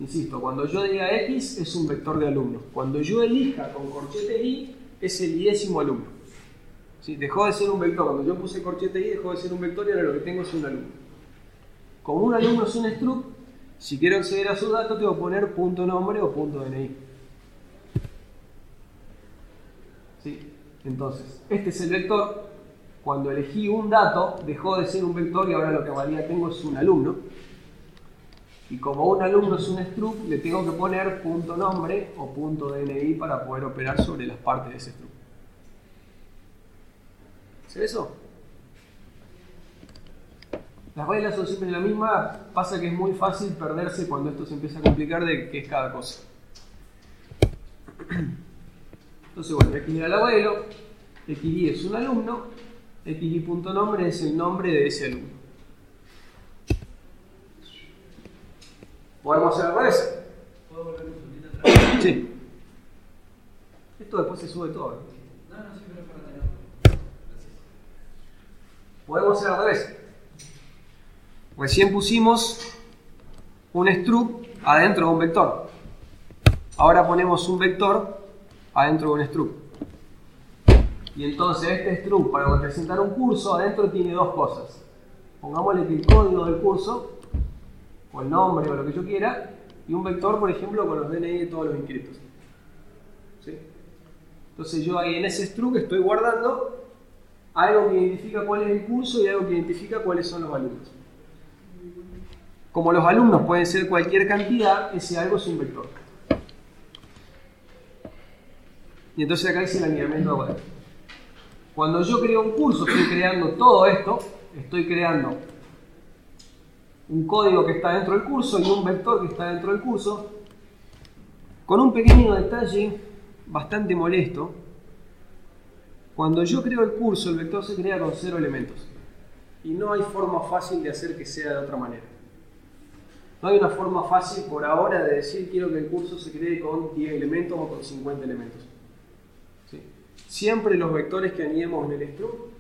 Insisto, cuando yo diga x es un vector de alumnos. Cuando yo elija con corchetes y, es el 10º alumno. ¿Sí? Dejó de ser un vector. Cuando yo puse corchete y, dejó de ser un vector y ahora lo que tengo es un alumno. Como un alumno es un struct, si quiero acceder a su dato tengo que poner punto nombre o punto DNI. ¿Sí? Entonces, este es el vector. Cuando elegí un dato, dejó de ser un vector y ahora lo que en realidad tengo es un alumno. Y como un alumno es un struct, le tengo que poner punto nombre o punto DNI para poder operar sobre las partes de ese struct. ¿Se ve eso? Las reglas son siempre la misma, pasa que es muy fácil perderse cuando esto se empieza a complicar de qué es cada cosa. Entonces, bueno, X era el abuelo, XY es un alumno, XY.nombre es el nombre de ese alumno. ¿Podemos hacer al revés? ¿Puedo volver un segundito atrás? Sí. Esto después se sube todo, ¿no? No, sí, pero para tenerlo. Podemos hacer al revés. Recién pusimos un struct adentro de un vector. Ahora ponemos un vector adentro de un struct. Y entonces este struct, para representar un curso, adentro tiene dos cosas. Pongámosle que el código del curso, o el nombre, o lo que yo quiera, y un vector, por ejemplo, con los DNI de todos los inscritos. ¿Sí? Entonces yo ahí en ese struct estoy guardando algo que identifica cuál es el curso y algo que identifica cuáles son los alumnos. Como los alumnos pueden ser cualquier cantidad, ese algo es un vector. Y entonces acá hice el alineamiento de array. Cuando yo creo un curso, estoy creando todo esto, estoy creando un código que está dentro del curso y un vector que está dentro del curso, con un pequeño detalle bastante molesto. Cuando yo creo el curso, el vector se crea con 0 elementos. Y no hay forma fácil de hacer que sea de otra manera. No hay una forma fácil por ahora de decir quiero que el curso se cree con 10 elementos o con 50 elementos. ¿Sí? Siempre los vectores que anidemos en el struct,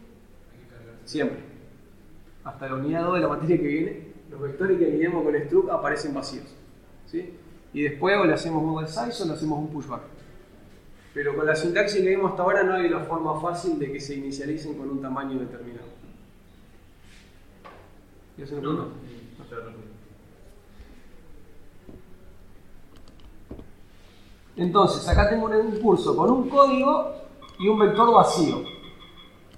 siempre, hasta la unidad 2 de la materia que viene, los vectores que anidemos con el struct aparecen vacíos. ¿Sí? Y después o le hacemos un resize o le hacemos un pushback. Pero con la sintaxis que vimos hasta ahora no hay una forma fácil de que se inicialicen con un tamaño determinado. ¿Y hacer una pregunta? Entonces, acá tengo un curso con un código y un vector vacío.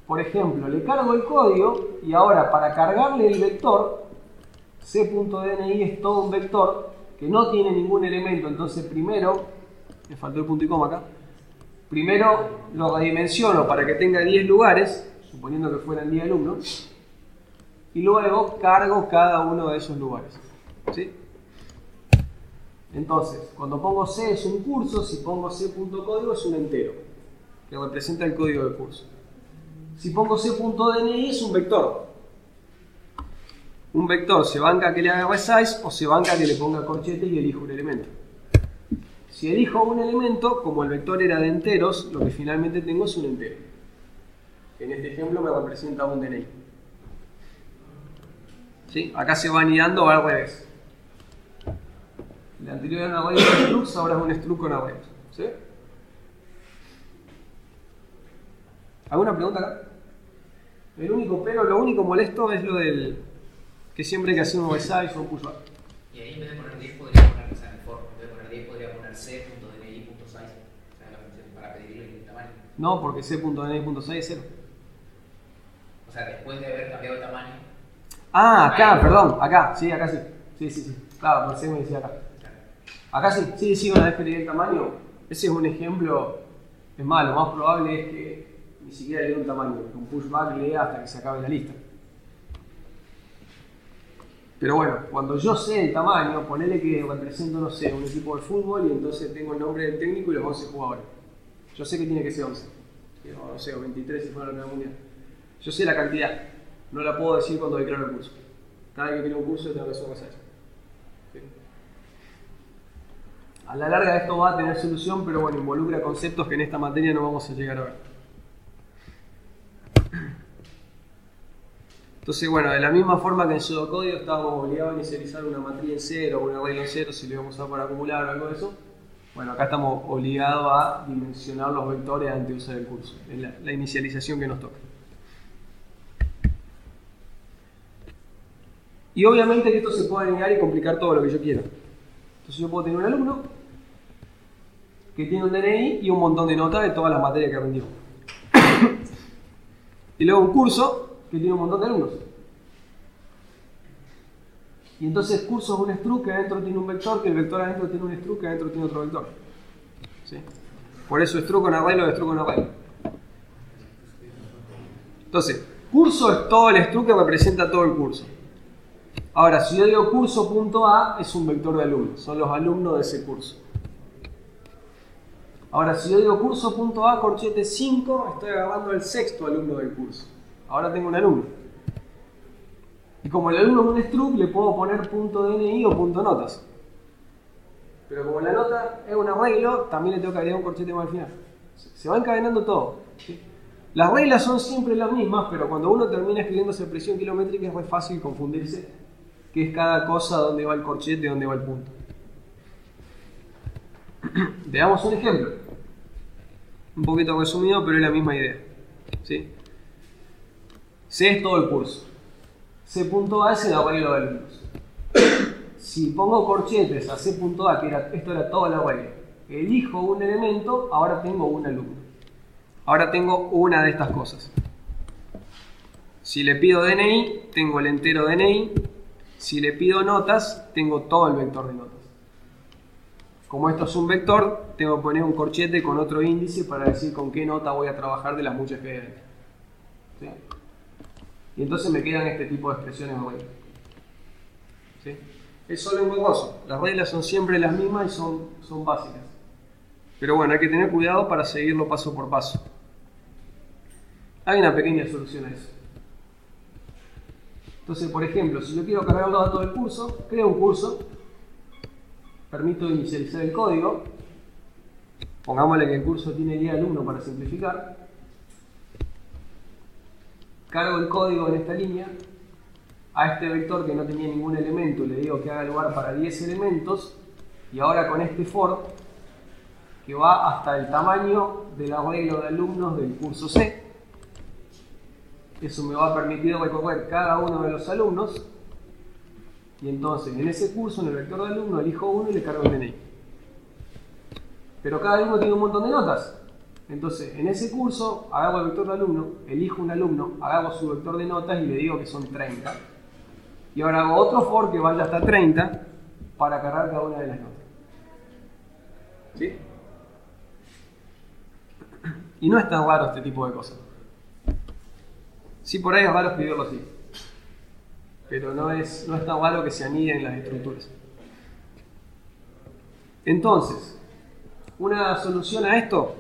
Por ejemplo, le cargo el código y ahora para cargarle el vector, c.dni es todo un vector que no tiene ningún elemento. Entonces primero, me faltó el punto y coma acá, primero lo redimensiono para que tenga 10 lugares, suponiendo que fueran 10 alumnos, y luego cargo cada uno de esos lugares. ¿Sí? Entonces, cuando pongo C es un curso, si pongo C.código es un entero, que representa el código del curso. Si pongo C.dni es un vector. Un vector se banca que le haga resize o se banca que le ponga corchete y elijo un elemento. Si elijo un elemento, como el vector era de enteros, lo que finalmente tengo es un entero. Que en este ejemplo me representa un DNI. ¿Sí? Acá se va anidando al revés. El anterior era un array con structs, ahora es un struct con arrays. ¿Sí? ¿Alguna pregunta acá? El único pero, lo único molesto es lo del que siempre hay que hacer un resize o un pushback. Y ahí en vez de poner 10 podría poner, o sea, en el for, en vez de poner 10 podría poner c.dni.size, o sea, la función para pedirle el tamaño. No, porque c.dni.size es 0. O sea, después de haber cambiado el tamaño. Ah, acá, perdón, acá sí. Sí. Claro, pensé que me decía acá. Acá sí, una vez que le di el tamaño, ese es un ejemplo. Es más, lo más probable es que ni siquiera le dé un tamaño, que un pushback lea hasta que se acabe la lista. Pero bueno, cuando yo sé el tamaño, ponele que represento, no sé, un equipo de fútbol y entonces tengo el nombre del técnico y los 11 jugadores. Yo sé que tiene que ser 11. No sé, o 23 si fuera la mundial. Yo sé la cantidad, no la puedo decir cuando declaro el curso. Cada vez que creo un curso tengo que hacer un resize. ¿Sí? A la larga esto va a tener solución, pero bueno, involucra conceptos que en esta materia no vamos a llegar a ver. Entonces, bueno, de la misma forma que en pseudocódigo estábamos obligados a inicializar una matriz en 0 o una regla en 0 si lo íbamos a usar para acumular o algo de eso, bueno, acá estamos obligados a dimensionar los vectores antes de usar el curso. Es la inicialización que nos toca. Y obviamente que esto se puede negar y complicar todo lo que yo quiera. Entonces yo puedo tener un alumno que tiene un DNI y un montón de notas de todas las materias que aprendió. Y luego un curso que tiene un montón de alumnos. Y entonces el curso es un struct que adentro tiene un vector, que el vector adentro tiene un struct que adentro tiene otro vector. ¿Sí? Por eso struct con array lo de struct con array. Entonces, curso es todo el struct que representa todo el curso. Ahora, si yo digo curso.a es un vector de alumnos, son los alumnos de ese curso. Ahora, si yo digo curso.a corchete 5, estoy agarrando el sexto alumno del curso. Ahora tengo un alumno. Y como el alumno es un struct, le puedo poner .dni o .notas. Pero como la nota es un arreglo, también le tengo que agregar un corchete más al final. Se va encadenando todo. ¿Sí? Las reglas son siempre las mismas, pero cuando uno termina escribiendo esa expresión kilométrica es muy fácil confundirse qué es cada cosa, dónde va el corchete, dónde va el punto. Veamos un ejemplo. Un poquito resumido, pero es la misma idea. ¿Sí? C es todo el curso. C.A es el arreglo de alumnos. Si pongo corchetes a C.A, esto era toda la regla, elijo un elemento, ahora tengo un alumno. Ahora tengo una de estas cosas. Si le pido DNI, tengo el entero DNI. Si le pido notas, tengo todo el vector de notas. Como esto es un vector, tengo que poner un corchete con otro índice para decir con qué nota voy a trabajar de las muchas que hay dentro. ¿Sí? Y entonces me quedan este tipo de expresiones de regla. ¿Sí? Es solo engorroso. Las reglas son siempre las mismas y son básicas. Pero bueno, hay que tener cuidado para seguirlo paso por paso. Hay una pequeña solución a eso. Entonces, por ejemplo, si yo quiero cargar los datos del curso, creo un curso, permito inicializar el código, pongámosle que el curso tiene 10 alumnos para simplificar, cargo el código en esta línea, a este vector que no tenía ningún elemento le digo que haga lugar para 10 elementos, y ahora con este for, que va hasta el tamaño del arreglo de alumnos del curso C, eso me va a permitir recorrer cada uno de los alumnos, y entonces en ese curso, en el vector de alumno, elijo uno y le cargo el DNI. Pero cada alumno tiene un montón de notas. Entonces, en ese curso, agarro el vector de alumno, elijo un alumno, agarro su vector de notas y le digo que son 30. Y ahora hago otro for que vaya hasta 30 para cargar cada una de las notas. ¿Sí? Y no es tan raro este tipo de cosas. Sí, por ahí es raro escribirlo así. Pero no es tan raro que se aniden las estructuras. Entonces, una solución a esto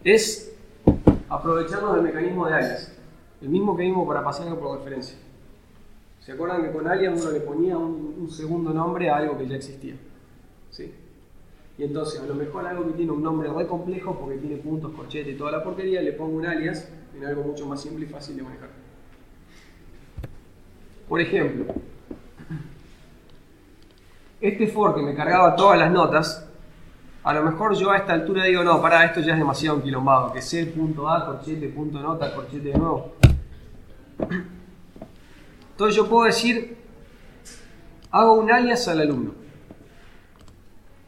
es aprovecharnos del mecanismo de alias. El mismo que vimos para pasarlo por referencia. ¿Se acuerdan que con alias uno le ponía un segundo nombre a algo que ya existía? ¿Sí? Y entonces, a lo mejor algo que tiene un nombre re complejo porque tiene puntos, corchetes y toda la porquería, le pongo un alias en algo mucho más simple y fácil de manejar. Por ejemplo, este for que me cargaba todas las notas, a lo mejor yo a esta altura digo, no, pará, esto ya es demasiado enquilombado, que C, punto A, corchete, punto nota, corchete de nuevo. Entonces yo puedo decir, hago un alias al alumno.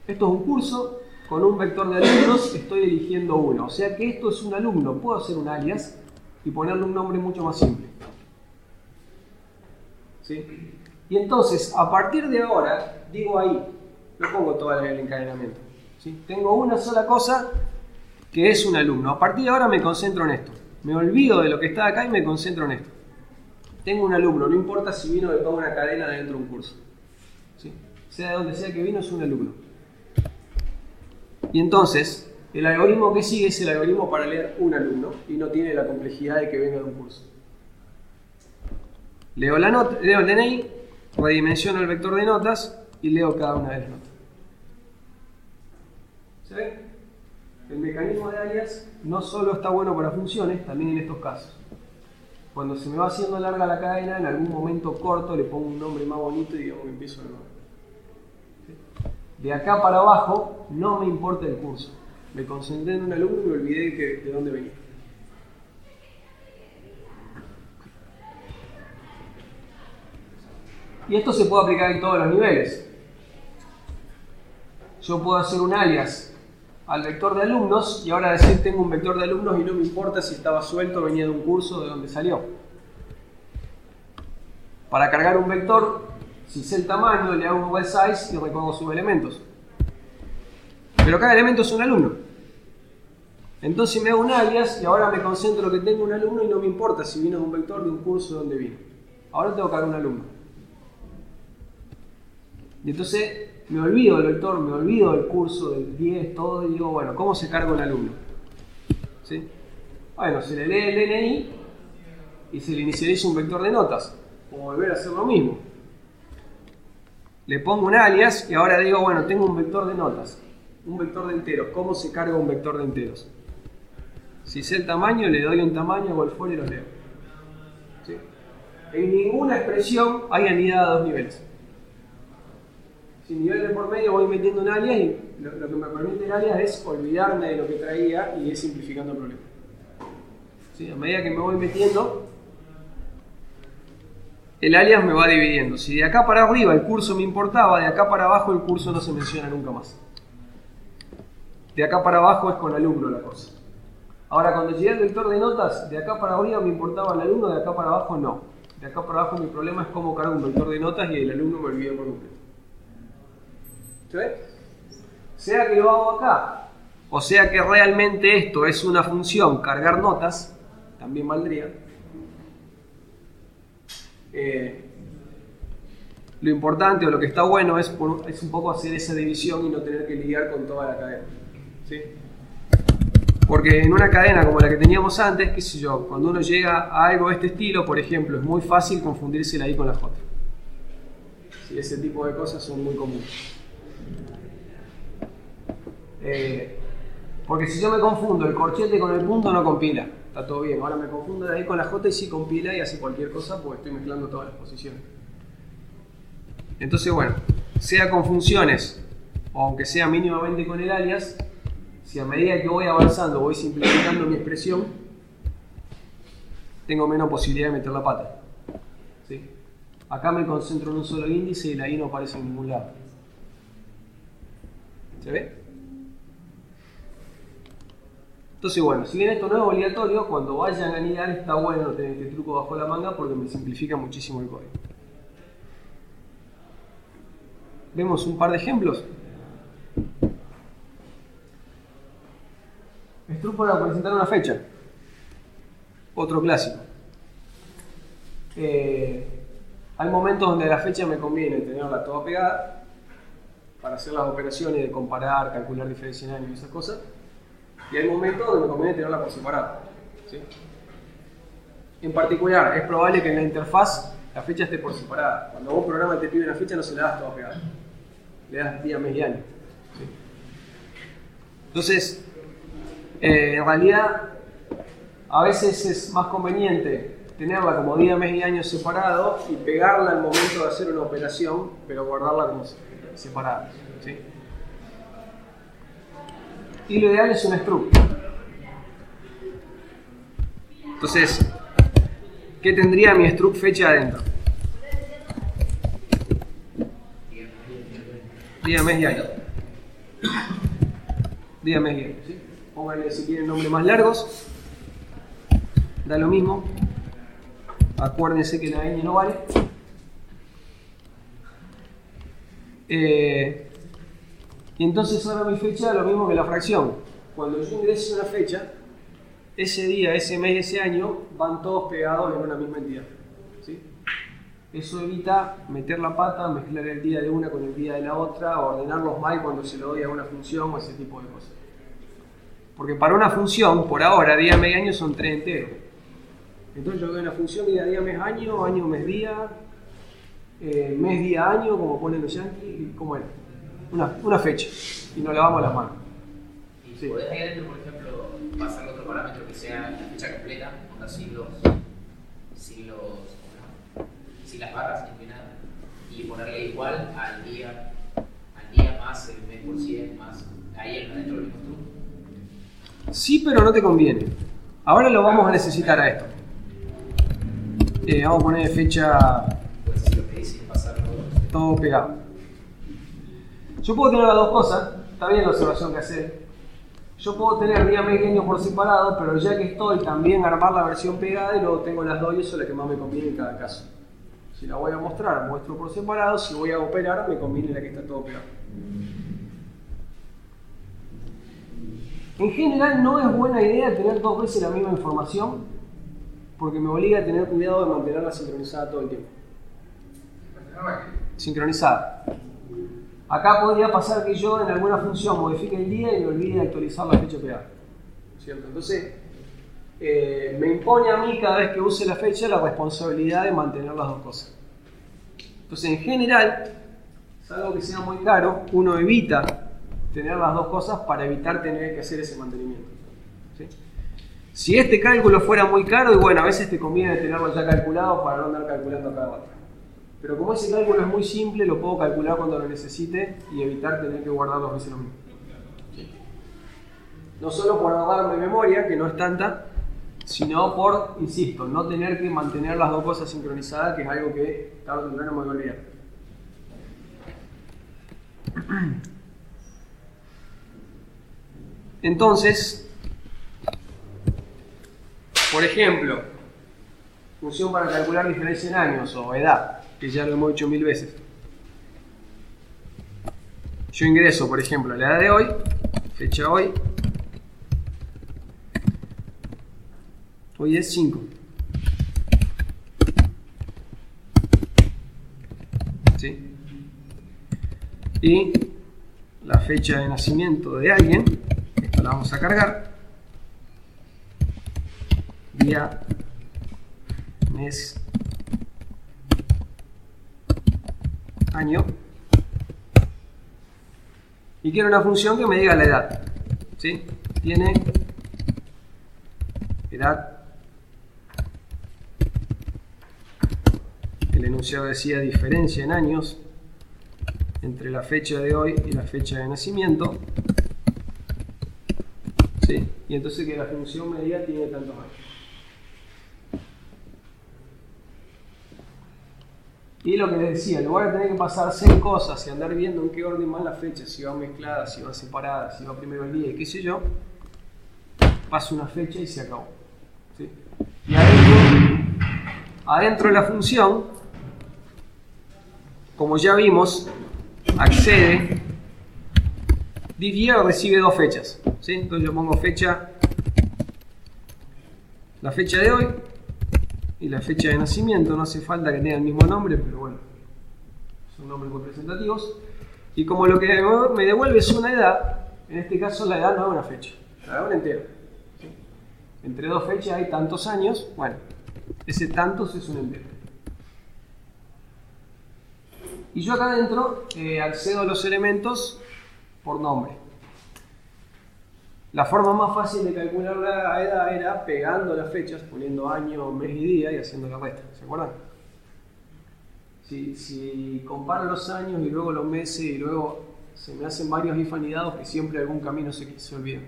Esto es un curso, con un vector de alumnos estoy eligiendo uno. O sea que esto es un alumno, puedo hacer un alias y ponerle un nombre mucho más simple. ¿Sí? Y entonces, a partir de ahora, digo ahí, no pongo todo el encadenamiento. ¿Sí? Tengo una sola cosa que es un alumno. A partir de ahora me concentro en esto. Me olvido de lo que está acá y me concentro en esto. Tengo un alumno, no importa si vino de toda una cadena dentro de un curso. ¿Sí? Sea de donde sea que vino, es un alumno. Y entonces, el algoritmo que sigue es el algoritmo para leer un alumno y no tiene la complejidad de que venga de un curso. Leo la nota, leo el DNI, redimensiono el vector de notas y leo cada una de las notas. ¿Se ve? El mecanismo de alias no solo está bueno para funciones, también en estos casos. Cuando se me va haciendo larga la cadena, en algún momento corto le pongo un nombre más bonito y digamos que empiezo de nuevo. De acá para abajo no me importa el curso. Me concentré en un alumno y me olvidé de dónde venía. Y esto se puede aplicar en todos los niveles. Yo puedo hacer un alias al vector de alumnos y ahora decir tengo un vector de alumnos y no me importa si estaba suelto, venía de un curso, de dónde salió. Para cargar un vector, si sé el tamaño, le hago un resize y recorro sus elementos. Pero cada elemento es un alumno. Entonces me hago un alias y ahora me concentro en que tengo un alumno y no me importa si vino de un vector, de un curso, de dónde vino. Ahora tengo que cargar un alumno. Y entonces me olvido del vector, me olvido del curso, del 10, todo, y digo, bueno, ¿cómo se carga un alumno? ¿Sí? Bueno, se le lee el DNI y se le inicializa un vector de notas. O volver a hacer lo mismo. Le pongo un alias y ahora digo, bueno, tengo un vector de notas, un vector de enteros. ¿Cómo se carga un vector de enteros? Si sé el tamaño, le doy un tamaño, hago el for y los leo. ¿Sí? En ninguna expresión hay anidada a dos niveles. Si nivel de por medio voy metiendo un alias y lo que me permite el alias es olvidarme de lo que traía y ir simplificando el problema. ¿Sí? A medida que me voy metiendo, el alias me va dividiendo. Si de acá para arriba el curso me importaba, de acá para abajo el curso no se menciona nunca más. De acá para abajo es con alumno la cosa. Ahora, cuando llegué al vector de notas, de acá para arriba me importaba el alumno, de acá para abajo no. De acá para abajo mi problema es cómo cargo un vector de notas y el alumno me olvidó por completo. ¿Se ve? Sea que lo hago acá, o sea que realmente esto es una función, cargar notas, también valdría. Lo importante o lo que está bueno es un poco hacer esa división y no tener que lidiar con toda la cadena. ¿Sí? Porque en una cadena como la que teníamos antes, qué sé yo, cuando uno llega a algo de este estilo, por ejemplo, es muy fácil confundirse la I con la J. ¿Sí? Ese tipo de cosas son muy comunes. Porque si yo me confundo el corchete con el punto, no compila. Está todo bien. Ahora me confundo de ahí con la J y sí compila y hace cualquier cosa porque estoy mezclando todas las posiciones. Entonces, bueno, sea con funciones o aunque sea mínimamente con el alias, si a medida que voy avanzando voy simplificando mi expresión, tengo menos posibilidad de meter la pata. ¿Sí? Acá me concentro en un solo índice y la I no aparece en ningún lado. ¿Se ve? Entonces, bueno, si bien esto no es obligatorio, cuando vayan a anidar está bueno tener este truco bajo la manga porque me simplifica muchísimo el código. Vemos un par de ejemplos. Struct para presentar una fecha. Otro clásico. Hay momentos donde a la fecha me conviene tenerla toda pegada para hacer las operaciones de comparar, calcular diferencia en años y esas cosas. Y hay momentos donde me conviene tenerla por separado. ¿Sí? En particular, es probable que en la interfaz la fecha esté por separada. Cuando vos programa te pide una fecha, no se la das toda pegada. Le das día, mes y año. ¿Sí? Entonces, en realidad, a veces es más conveniente tenerla como día, mes y año separado y pegarla al momento de hacer una operación, pero guardarla como separada. ¿Sí? Y lo ideal es un struct. Entonces, ¿qué tendría mi struct fecha adentro? Día, mes y año. Día, mes y año. ¿Sí? Pónganle si quieren nombres más largos. Da lo mismo. Acuérdense que la ñ no vale. Y entonces ahora mi fecha es lo mismo que la fracción. Cuando yo ingrese una fecha, ese día, ese mes, ese año van todos pegados en una misma entidad. ¿Sí? Eso evita meter la pata, mezclar el día de una con el día de la otra, ordenarlos mal cuando se lo doy a una función o ese tipo de cosas. Porque para una función, por ahora, día, mes y año son 3 enteros. Entonces yo doy una función día, mes, año, mes, día, mes, día, año, como ponen los yankees, ¿cómo era? Una fecha, y nos lavamos las manos. Y sí. Podés ahí adentro, por ejemplo, pasarle otro parámetro que sea la fecha completa, onda sin las barras, ni nada, y ponerle igual al día más el mes por 100 más, ahí adentro del mismo truco. Sí, pero no te conviene. Ahora lo vamos a necesitar a esto. Vamos a poner fecha pues si lo pedís sin pasarlo todo pegado. Yo puedo tener las dos cosas, está bien la observación que hacer. Yo puedo tener día, mes y año por separado, pero ya que estoy también armar la versión pegada y luego tengo las dos y eso es la que más me conviene en cada caso. Si la voy a mostrar, muestro por separado, si voy a operar, me conviene la que está todo pegado. En general no es buena idea tener dos veces la misma información porque me obliga a tener cuidado de mantenerla sincronizada todo el tiempo. Sincronizada. Acá podría pasar que yo en alguna función modifique el día y me olvide de actualizar la fecha pegada. ¿Cierto? Entonces, me impone a mí cada vez que use la fecha la responsabilidad de mantener las dos cosas. Entonces, en general, salvo que sea muy caro, uno evita tener las dos cosas para evitar tener que hacer ese mantenimiento. ¿Sí? Si este cálculo fuera muy caro, y bueno, a veces te conviene tenerlo ya calculado para no andar calculando cada rato. Pero como ese cálculo es muy simple, lo puedo calcular cuando lo necesite y evitar tener que guardar dos veces lo mismo. No solo por ahorrarme memoria, que no es tanta, sino por, insisto, no tener que mantener las dos cosas sincronizadas, que es algo que tarde o temprano me voy a olvidar. Entonces, por ejemplo, función para calcular diferencia en años o edad, que ya lo hemos hecho 1000 veces. Yo ingreso, por ejemplo, la edad de hoy, fecha hoy. Hoy es 5. ¿Sí? Y la fecha de nacimiento de alguien, esta la vamos a cargar. Día, mes, año. Y quiero una función que me diga la edad. ¿Sí? Tiene edad. El enunciado decía diferencia en años entre la fecha de hoy y la fecha de nacimiento. ¿Sí? Y entonces que la función me diga tiene tantos años. Y lo que les decía, en lugar de tener que pasar 6 cosas y andar viendo en qué orden van las fechas, si van mezcladas, si van separadas, si va primero el día y qué sé yo, paso una fecha y se acabó. ¿Sí? Y adentro de la función, como ya vimos, accede, this year recibe 2 fechas. ¿Sí? Entonces yo pongo fecha, la fecha de hoy y la fecha de nacimiento. No hace falta que tenga el mismo nombre, pero bueno, son nombres representativos. Y como lo que me devuelve es una edad, en este caso la edad no es una fecha, la edad es un entero. ¿Sí? Entre 2 fechas hay tantos años, bueno, ese tantos es un entero. Y yo acá adentro accedo a los elementos por nombre. La forma más fácil de calcular la edad era pegando las fechas, poniendo año, mes y día y haciendo la resta. ¿Se acuerdan? Si comparo los años y luego los meses y luego se me hacen varios if anidados que siempre algún camino se olvida.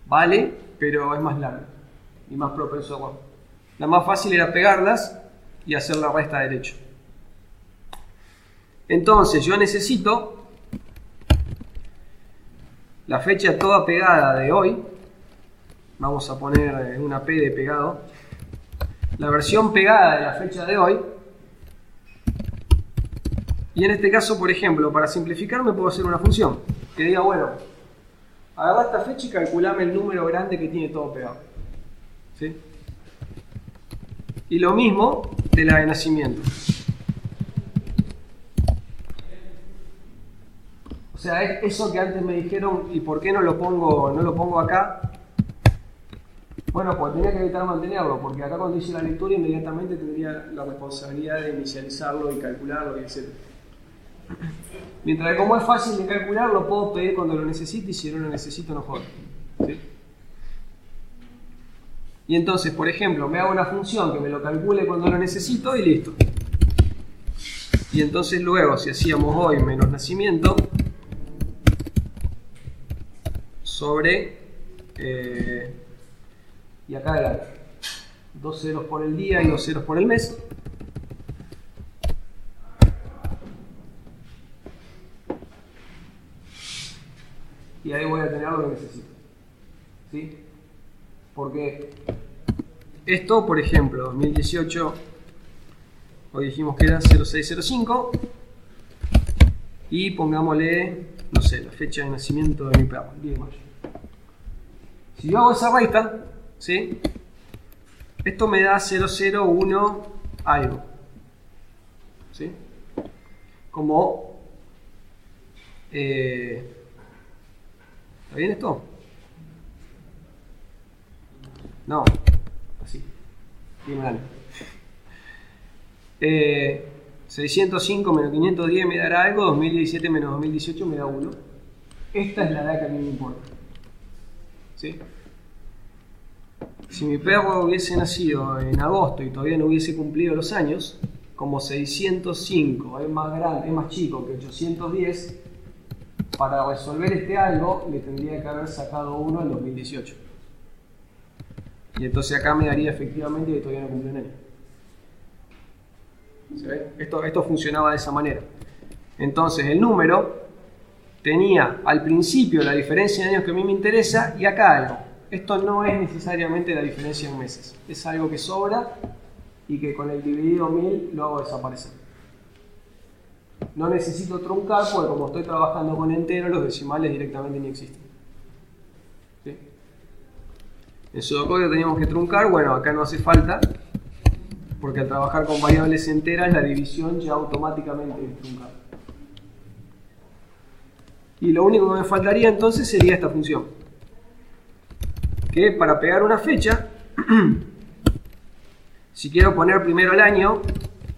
Vale, pero es más largo y más propenso a error. La más fácil era pegarlas y hacer la resta derecho. Entonces yo necesito la fecha toda pegada de hoy. Vamos a poner una P de pegado. La versión pegada de la fecha de hoy. Y en este caso, por ejemplo, para simplificar me puedo hacer una función que diga, bueno, agarra esta fecha y calculame el número grande que tiene todo pegado. ¿Sí? Y lo mismo de la de nacimiento. O sea, es eso que antes me dijeron, ¿y por qué no lo pongo acá? Bueno, pues tenía que evitar mantenerlo, porque acá cuando hice la lectura inmediatamente tendría la responsabilidad de inicializarlo y calcularlo y etc. Mientras que como es fácil de calcular, lo puedo pedir cuando lo necesite y si no lo necesito no jodo. ¿Sí? Y entonces, por ejemplo, me hago una función que me lo calcule cuando lo necesito y listo. Y entonces luego, si hacíamos hoy menos nacimiento, sobre, y acá era 2 ceros por el día y 2 ceros por el mes. Y ahí voy a tener lo que necesito. ¿Sí? Porque esto, por ejemplo, 2018, hoy dijimos que era 0605, y pongámosle, no sé, la fecha de nacimiento de mi perro, el 10 de mayo. Si yo hago esa resta, ¿sí? Esto me da 001 algo. ¿Sí? Como... ¿está bien esto? No, así. Bien mal. 605 menos 510 me dará algo, 2017 menos 2018 me da 1. Esta es la edad que a mí me importa. ¿Sí? Si mi perro hubiese nacido en agosto y todavía no hubiese cumplido los años, como 605 es más grande, es más chico que 810, para resolver este algo le tendría que haber sacado 1 en 2018. Y entonces acá me daría efectivamente que todavía no cumplió un año. ¿Se ve? Esto funcionaba de esa manera. Entonces el número tenía al principio la diferencia de años que a mí me interesa y acá algo. Esto no es necesariamente la diferencia en meses. Es algo que sobra y que con el dividido 1000 lo hago desaparecer. No necesito truncar porque como estoy trabajando con enteros, los decimales directamente ni existen. ¿Sí? En pseudocódigo teníamos que truncar, bueno, acá no hace falta, porque al trabajar con variables enteras, la división ya automáticamente es truncada. Y lo único que me faltaría entonces sería esta función, que para pegar una fecha, si quiero poner primero el año,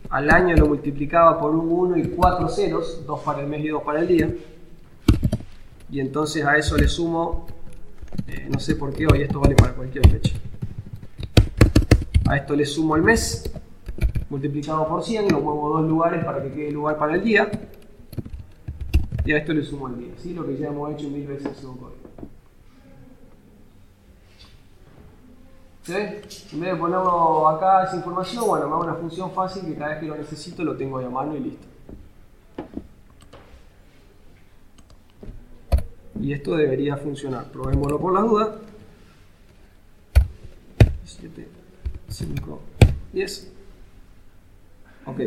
al año lo multiplicaba por un 1 y 4 ceros, 2 para el mes y 2 para el día, y entonces a eso le sumo, no sé por qué hoy esto vale para cualquier fecha, a esto le sumo el mes multiplicado por 100, lo muevo 2 lugares para que quede lugar para el día, y a esto le sumo el día, ¿sí? Lo que ya hemos hecho 1000 veces en pseudocódigo. ¿Sí? En vez de ponerlo acá esa información, bueno, me hago una función fácil que cada vez que lo necesito lo tengo ahí a mano y listo. Y esto debería funcionar. Probémoslo por las dudas. 7, 5, 10. Ok,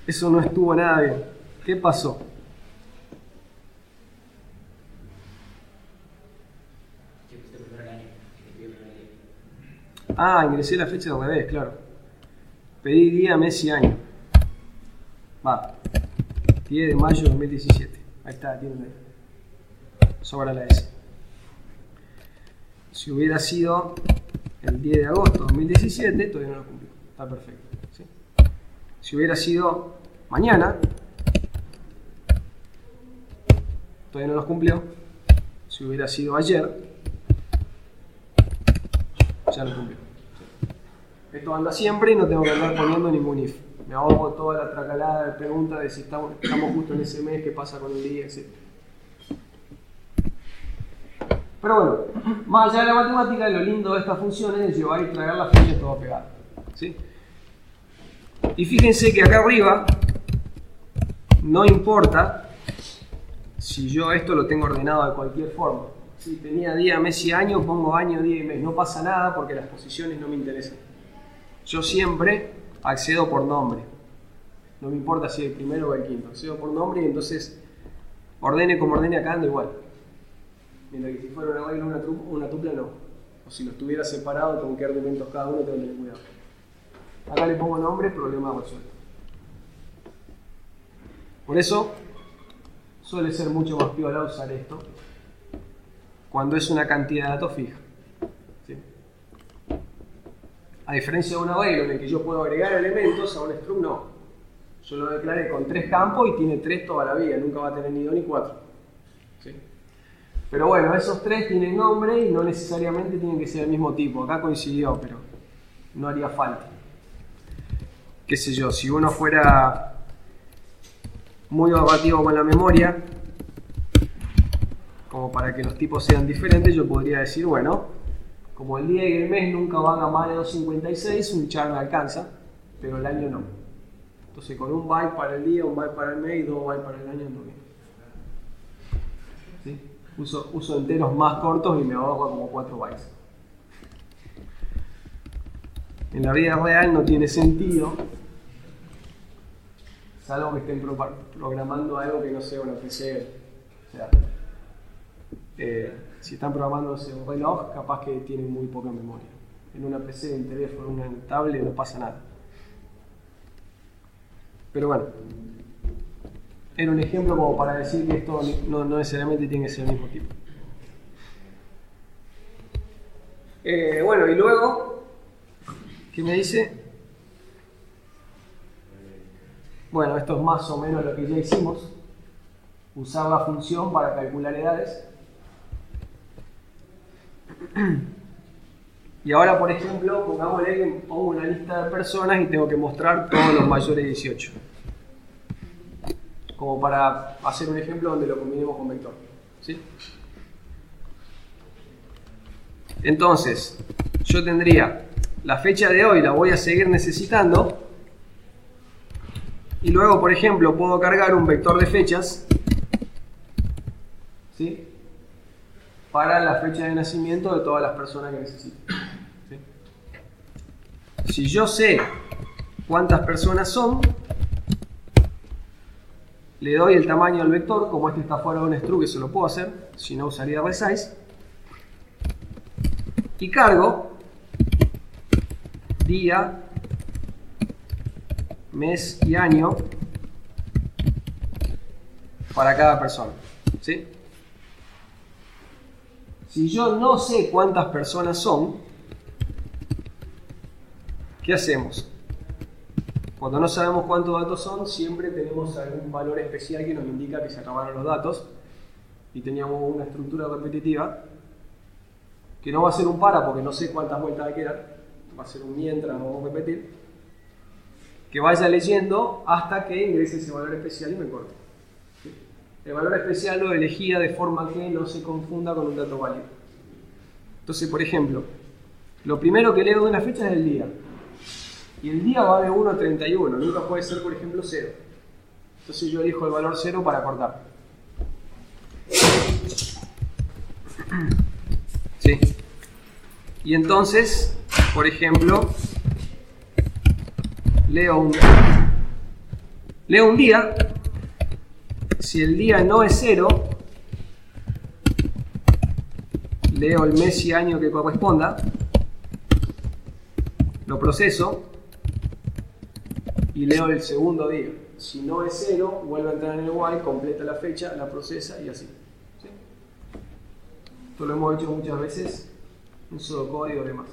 eso no estuvo nada bien. ¿Qué pasó? Ah, ingresé la fecha al revés, claro. Pedí día, mes y año. Va. 10 de mayo de 2017. Ahí está, tiene ahí. Sobra la S. Si hubiera sido el 10 de agosto de 2017, todavía no lo cumplió. Está perfecto. ¿Sí? Si hubiera sido mañana, todavía no los cumplió. Si hubiera sido ayer, ya lo cumplió. ¿Sí? Esto anda siempre y no tengo que andar poniendo ningún if. Me ahogo toda la tracalada de preguntas de si estamos justo en ese mes, qué pasa con el día, etc. Pero bueno, más allá de la matemática, lo lindo de estas funciones es llevar y traer las fechas todo pegado. ¿Sí? Y fíjense que acá arriba no importa si yo esto lo tengo ordenado de cualquier forma. Si tenía día, mes y año, pongo año, día y mes. No pasa nada porque las posiciones no me interesan. Yo siempre accedo por nombre. No me importa si el primero o el quinto. Accedo por nombre y entonces ordene como ordene acá anda igual. Mientras que si fuera una regla o una tupla no. O si los tuviera separado con qué argumentos cada uno tengo que tener cuidado. Acá le pongo nombre, problema resuelto. Por eso suele ser mucho más piola usar esto cuando es una cantidad de datos fija. ¿Sí? A diferencia de un arreglo en el que yo puedo agregar elementos, a un struct no. Yo lo declaré con 3 campos y tiene 3 toda la vida, nunca va a tener ni 2 ni 4. ¿Sí? Pero bueno, esos 3 tienen nombre y no necesariamente tienen que ser del mismo tipo. Acá coincidió, pero no haría falta. Qué sé yo, si uno fuera muy ahorrativo con la memoria, como para que los tipos sean diferentes, yo podría decir, bueno, como el día y el mes nunca van a más de 256, un char me alcanza, pero el año no. Entonces con un byte para el día, un byte para el mes y 2 bytes para el año ando bien. ¿Sí? Uso enteros más cortos y me ahorro como 4 bytes. En la vida real no tiene sentido, salvo que estén programando algo que no sea una PC. O sea, si están programando un reloj, capaz que tienen muy poca memoria. En una PC, en teléfono, en una tablet no pasa nada. Pero bueno, era un ejemplo como para decir que esto no necesariamente tiene que ser el mismo tipo. Bueno, y luego, ¿qué me dice? Bueno, esto es más o menos lo que ya hicimos. Usar la función para calcular edades. Y ahora, por ejemplo, pongámosle que pongo una lista de personas y tengo que mostrar todos los mayores de 18. Como para hacer un ejemplo donde lo combinemos con vector. ¿Sí? Entonces, yo tendría la fecha de hoy, la voy a seguir necesitando. Y luego, por ejemplo, puedo cargar un vector de fechas, ¿sí?, para la fecha de nacimiento de todas las personas que necesito. ¿Sí? Si yo sé cuántas personas son, le doy el tamaño al vector, como este está fuera de un string, eso lo puedo hacer, si no usaría resize, y cargo día, mes y año para cada persona. ¿Sí? Si yo no sé cuántas personas son, ¿qué hacemos? Cuando no sabemos cuántos datos son, siempre tenemos algún valor especial que nos indica que se acabaron los datos y teníamos una estructura repetitiva que no va a ser un para porque no sé cuántas vueltas hay que dar, va a ser un mientras o un repetir, que vaya leyendo hasta que ingrese ese valor especial y me corte. ¿Sí? El valor especial lo elegía de forma que no se confunda con un dato válido. Entonces, por ejemplo, lo primero que leo de una fecha es el día. Y el día va de 1 a 31, nunca puede ser, por ejemplo, 0. Entonces yo elijo el valor 0 para cortar. ¿Sí? Y entonces, por ejemplo, leo un día. Si el día no es 0, leo el mes y año que corresponda, lo proceso y leo el segundo día. Si no es 0, vuelve a entrar en el while, completa la fecha, la procesa y así. ¿Sí? Esto lo hemos hecho muchas veces en pseudocódigo y demás.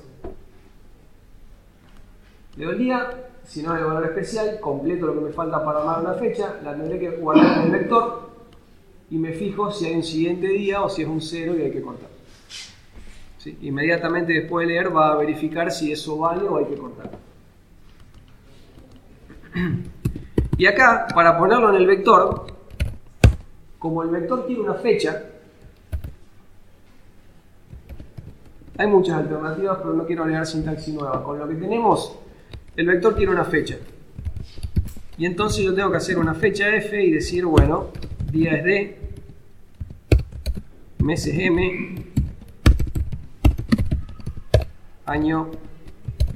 Leo el día, si no es el valor especial, completo lo que me falta para armar una fecha, la tendré que guardar en el vector y me fijo si hay un siguiente día o si es un 0 y hay que cortar. ¿Sí? Inmediatamente después de leer va a verificar si eso vale o hay que cortar. Y acá, para ponerlo en el vector, como el vector tiene una fecha, hay muchas alternativas, pero no quiero agregar sintaxis nueva. Con lo que tenemos, el vector tiene una fecha. Y entonces yo tengo que hacer una fecha f y decir, bueno, día es d, mes es m, año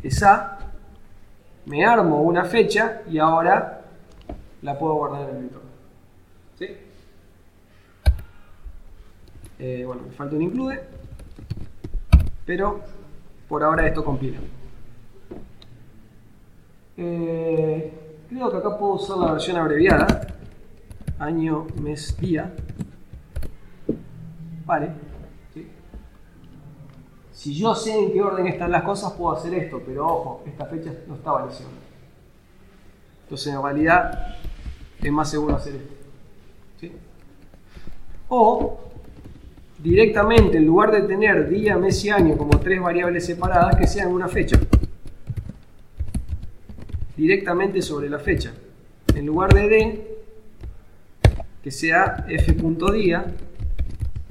es a, me armo una fecha y ahora la puedo guardar en el vector. ¿Sí? Bueno, me falta un include, pero por ahora esto compila. Creo que acá puedo usar la versión abreviada, año, mes, día. Vale. ¿Sí? Si yo sé en qué orden están las cosas, puedo hacer esto, pero ojo, esta fecha no estaba lesionada. Entonces, en realidad, es más seguro hacer esto. ¿Sí? O, directamente, en lugar de tener día, mes y año como tres variables separadas, que sean una fecha. Directamente sobre la fecha. En lugar de d, que sea f.día,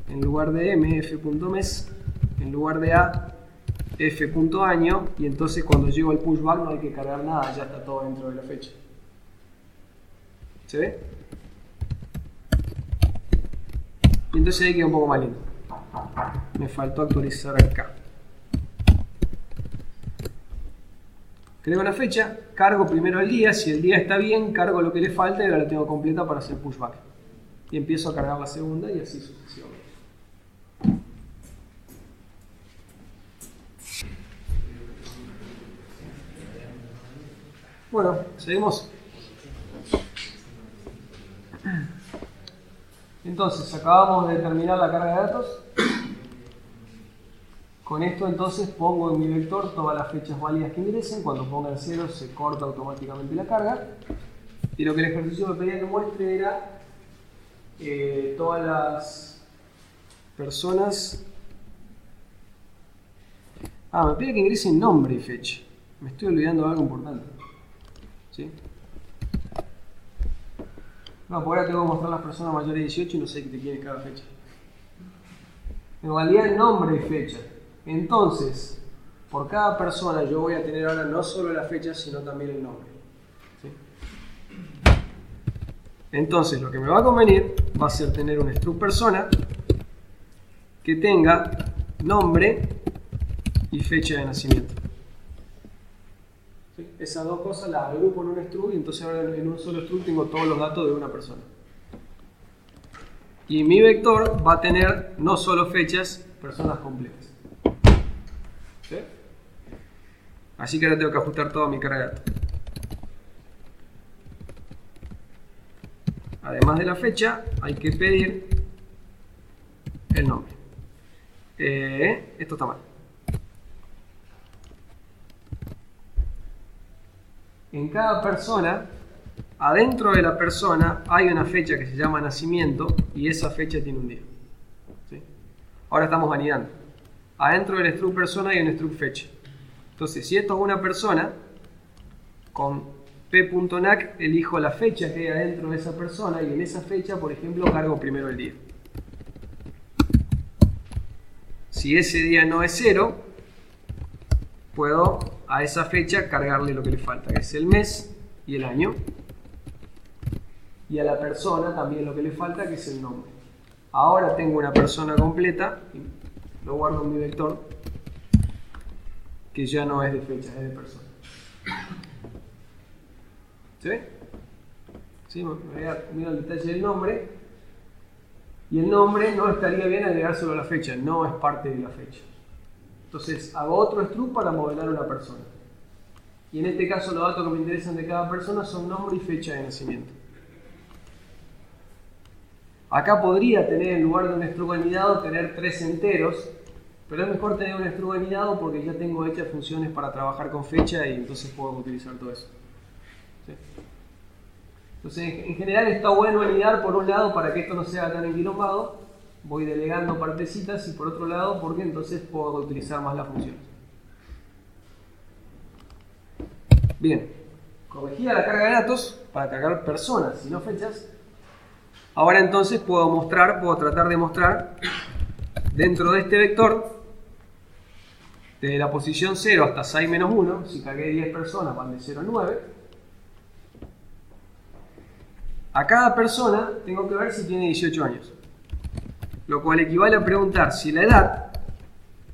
en lugar de m, f.mes, en lugar de a, f.año, y entonces cuando llego al pushback no hay que cargar nada, ya está todo dentro de la fecha. ¿Se ve? Y entonces ahí queda un poco más lindo. Me faltó actualizar acá. Creo una fecha, cargo primero el día, si el día está bien, cargo lo que le falta y ahora la tengo completa para hacer pushback. Y empiezo a cargar la segunda y así sucesivamente. Bueno, seguimos. Entonces, acabamos de terminar la carga de datos. Con esto entonces pongo en mi vector todas las fechas válidas que ingresen. Cuando ponga el 0 se corta automáticamente la carga. Y lo que el ejercicio me pedía que muestre era todas las personas Me pide que ingrese nombre y fecha. Me estoy olvidando de algo importante. ¿Sí? No, por ahora tengo que mostrar las personas mayores de 18 y no sé de quién es cada fecha. En realidad, nombre y fecha. Entonces, por cada persona yo voy a tener ahora no solo la fecha, sino también el nombre. ¿Sí? Entonces, lo que me va a convenir va a ser tener un struct persona que tenga nombre y fecha de nacimiento. ¿Sí? Esas dos cosas las agrupo en un struct y entonces ahora en un solo struct tengo todos los datos de una persona. Y mi vector va a tener no solo fechas, personas completas. ¿Sí? Así que ahora tengo que ajustar toda mi carga de datos. Además de la fecha, hay que pedir el nombre. Esto está mal. En cada persona, adentro de la persona, hay una fecha que se llama nacimiento y esa fecha tiene un día. ¿Sí? Ahora estamos anidando. Adentro del struct persona hay un struct fecha. Entonces, si esto es una persona, con p.nac elijo la fecha que hay adentro de esa persona y en esa fecha, por ejemplo, cargo primero el día. Si ese día no es 0, puedo a esa fecha cargarle lo que le falta, que es el mes y el año. Y a la persona también lo que le falta, que es el nombre. Ahora tengo una persona completa, y lo guardo en mi vector, que ya no es de fecha, es de persona. ¿Se ve? ¿Sí? Mira el detalle del nombre. Y el nombre no estaría bien agregárselo a la fecha, no es parte de la fecha. Entonces hago otro struct para modelar una persona. Y en este caso los datos que me interesan de cada persona son nombre y fecha de nacimiento. Acá podría tener, en lugar de un struct anidado, tener 3 enteros, pero es mejor tener un struct anidado porque ya tengo hechas funciones para trabajar con fecha y entonces puedo utilizar todo eso. ¿Sí? Entonces, en general está bueno anidar por un lado para que esto no sea tan enquilombado, voy delegando partecitas, y por otro lado porque entonces puedo utilizar más las funciones. Bien, corregida la carga de datos para cargar personas y no fechas. Ahora entonces puedo tratar de mostrar dentro de este vector, desde la posición 0 hasta 6-1, si cargué 10 personas van de 0 a 9. A cada persona tengo que ver si tiene 18 años, lo cual equivale a preguntar si la edad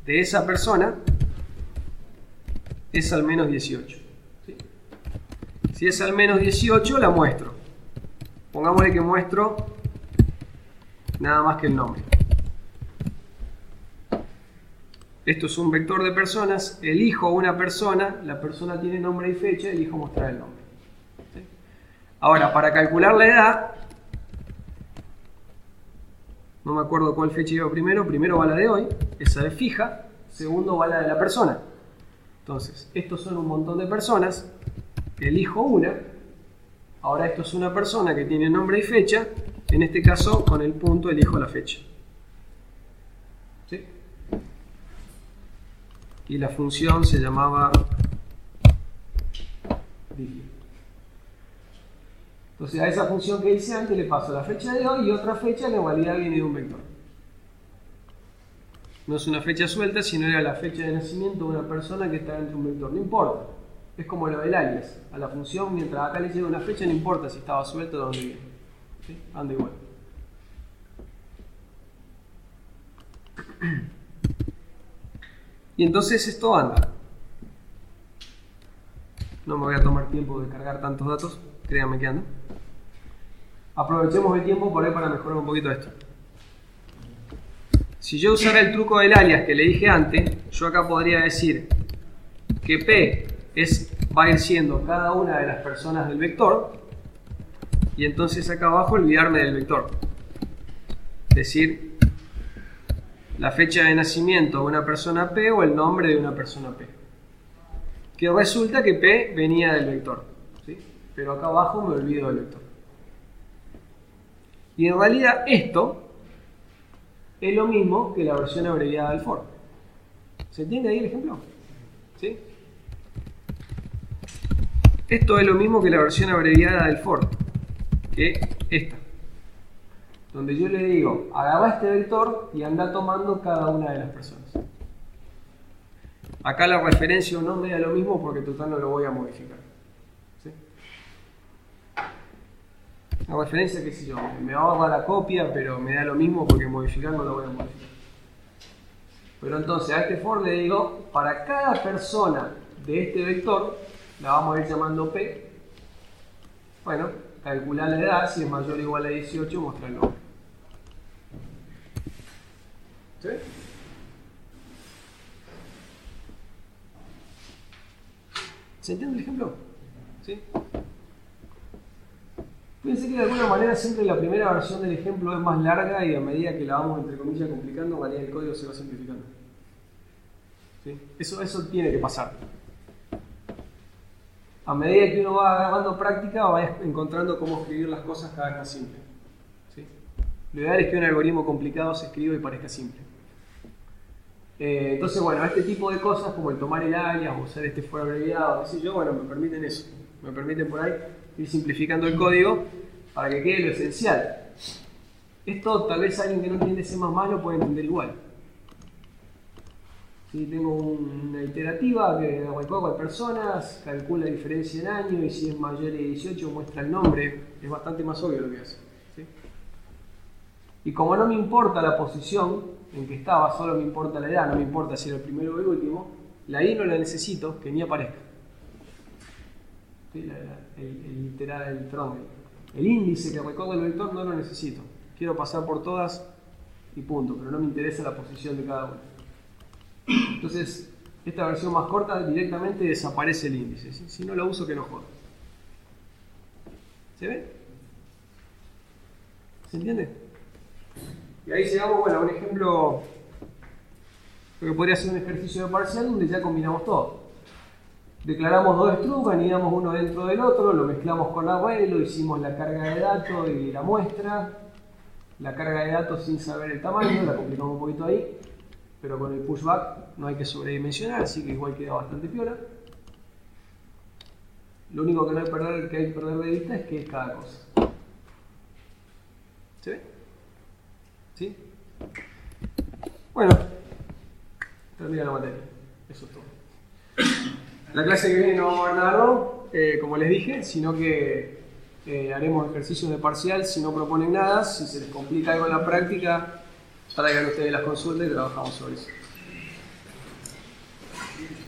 de esa persona es al menos 18. ¿Sí? Si es al menos 18, la muestro. Pongámosle que muestro nada más que el nombre. Esto es un vector de personas, elijo una persona, la persona tiene nombre y fecha, elijo mostrar el nombre. ¿Sí? Ahora, para calcular la edad, no me acuerdo cuál fecha iba primero va la de hoy, esa es fija, segundo va la de la persona. Entonces, estos son un montón de personas, elijo una, ahora esto es una persona que tiene nombre y fecha, en este caso con el punto elijo la fecha. ¿Sí? Y la función se llamaba div. Entonces a esa función que hice antes le paso la fecha de hoy y otra fecha que en realidad viene de un vector. No es una fecha suelta, sino era la fecha de nacimiento de una persona que está dentro de un vector. No importa. Es como lo del alias. A la función, mientras acá le llega una fecha, no importa si estaba suelto o dónde viene. ¿Sí? Anda igual. Y entonces esto anda. No me voy a tomar tiempo de cargar tantos datos, créanme que anda. Aprovechemos el tiempo por ahí para mejorar un poquito esto. Si yo usara el truco del alias que le dije antes, yo acá podría decir que P va a ir siendo cada una de las personas del vector, y entonces acá abajo olvidarme del vector. Es decir, la fecha de nacimiento de una persona P o el nombre de una persona P. Que resulta que P venía del vector, ¿sí? Pero acá abajo me olvido del vector. Y en realidad esto es lo mismo que la versión abreviada del for. ¿Se entiende ahí el ejemplo? ¿Sí? Esto es lo mismo que la versión abreviada del for, que esta, donde yo le digo, agarra este vector y anda tomando cada una de las personas. Acá la referencia no me da lo mismo porque total no lo voy a modificar. ¿Sí? La referencia, qué sé yo, me ahorra la copia, pero me da lo mismo porque modificar no lo voy a modificar. Pero entonces a este for le digo, para cada persona de este vector, la vamos a ir llamando P. Bueno, calcular la edad, si es mayor o igual a 18, mostrar el nombre. ¿Sí? ¿Se entiende el ejemplo? ¿Sí? Fíjense que de alguna manera siempre la primera versión del ejemplo es más larga y a medida que la vamos, entre comillas, complicando, en realidad el código se va simplificando. ¿Sí? Eso tiene que pasar. A medida que uno va agarrando práctica, va encontrando cómo escribir las cosas cada vez más simple. ¿Sí? Lo ideal es que un algoritmo complicado se escriba y parezca simple. Entonces, bueno, este tipo de cosas como el tomar el alias o usar este for abreviado, qué sé yo, bueno, me permiten eso. Me permiten por ahí ir simplificando el código para que quede lo esencial. Esto tal vez alguien que no entiende C++ lo puede entender igual. Si tengo una iterativa que recuerda a personas, calcula diferencia en año y si es mayor de 18 muestra el nombre, es bastante más obvio lo que hace. ¿Sí? Y como no me importa la posición en que estaba, solo me importa la edad, no me importa si era el primero o el último, la i no la necesito, que ni aparezca. ¿Sí? El índice que recorre el vector no lo necesito. Quiero pasar por todas y punto, pero no me interesa la posición de cada una. Entonces, esta versión más corta directamente desaparece el índice. ¿Sí? Si no la uso, que no joda. ¿Se ve? ¿Se entiende? Y ahí llegamos, bueno, a un ejemplo que podría ser un ejercicio de parcial donde ya combinamos todo. Declaramos dos structs, anidamos uno dentro del otro, lo mezclamos con array, lo hicimos la carga de datos y la muestra. La carga de datos sin saber el tamaño, la complicamos un poquito ahí, pero con el pushback no hay que sobredimensionar, así que igual queda bastante piola. Lo único que no hay que perder de vista es qué es cada cosa. ¿Se ve? ¿Sí? Bueno, termina la materia. Eso es todo. La clase que viene no vamos a ver nada nuevo, como les dije, sino que haremos ejercicios de parcial si no proponen nada. Si se les complica algo en la práctica, traigan ustedes las consultas y trabajamos sobre eso.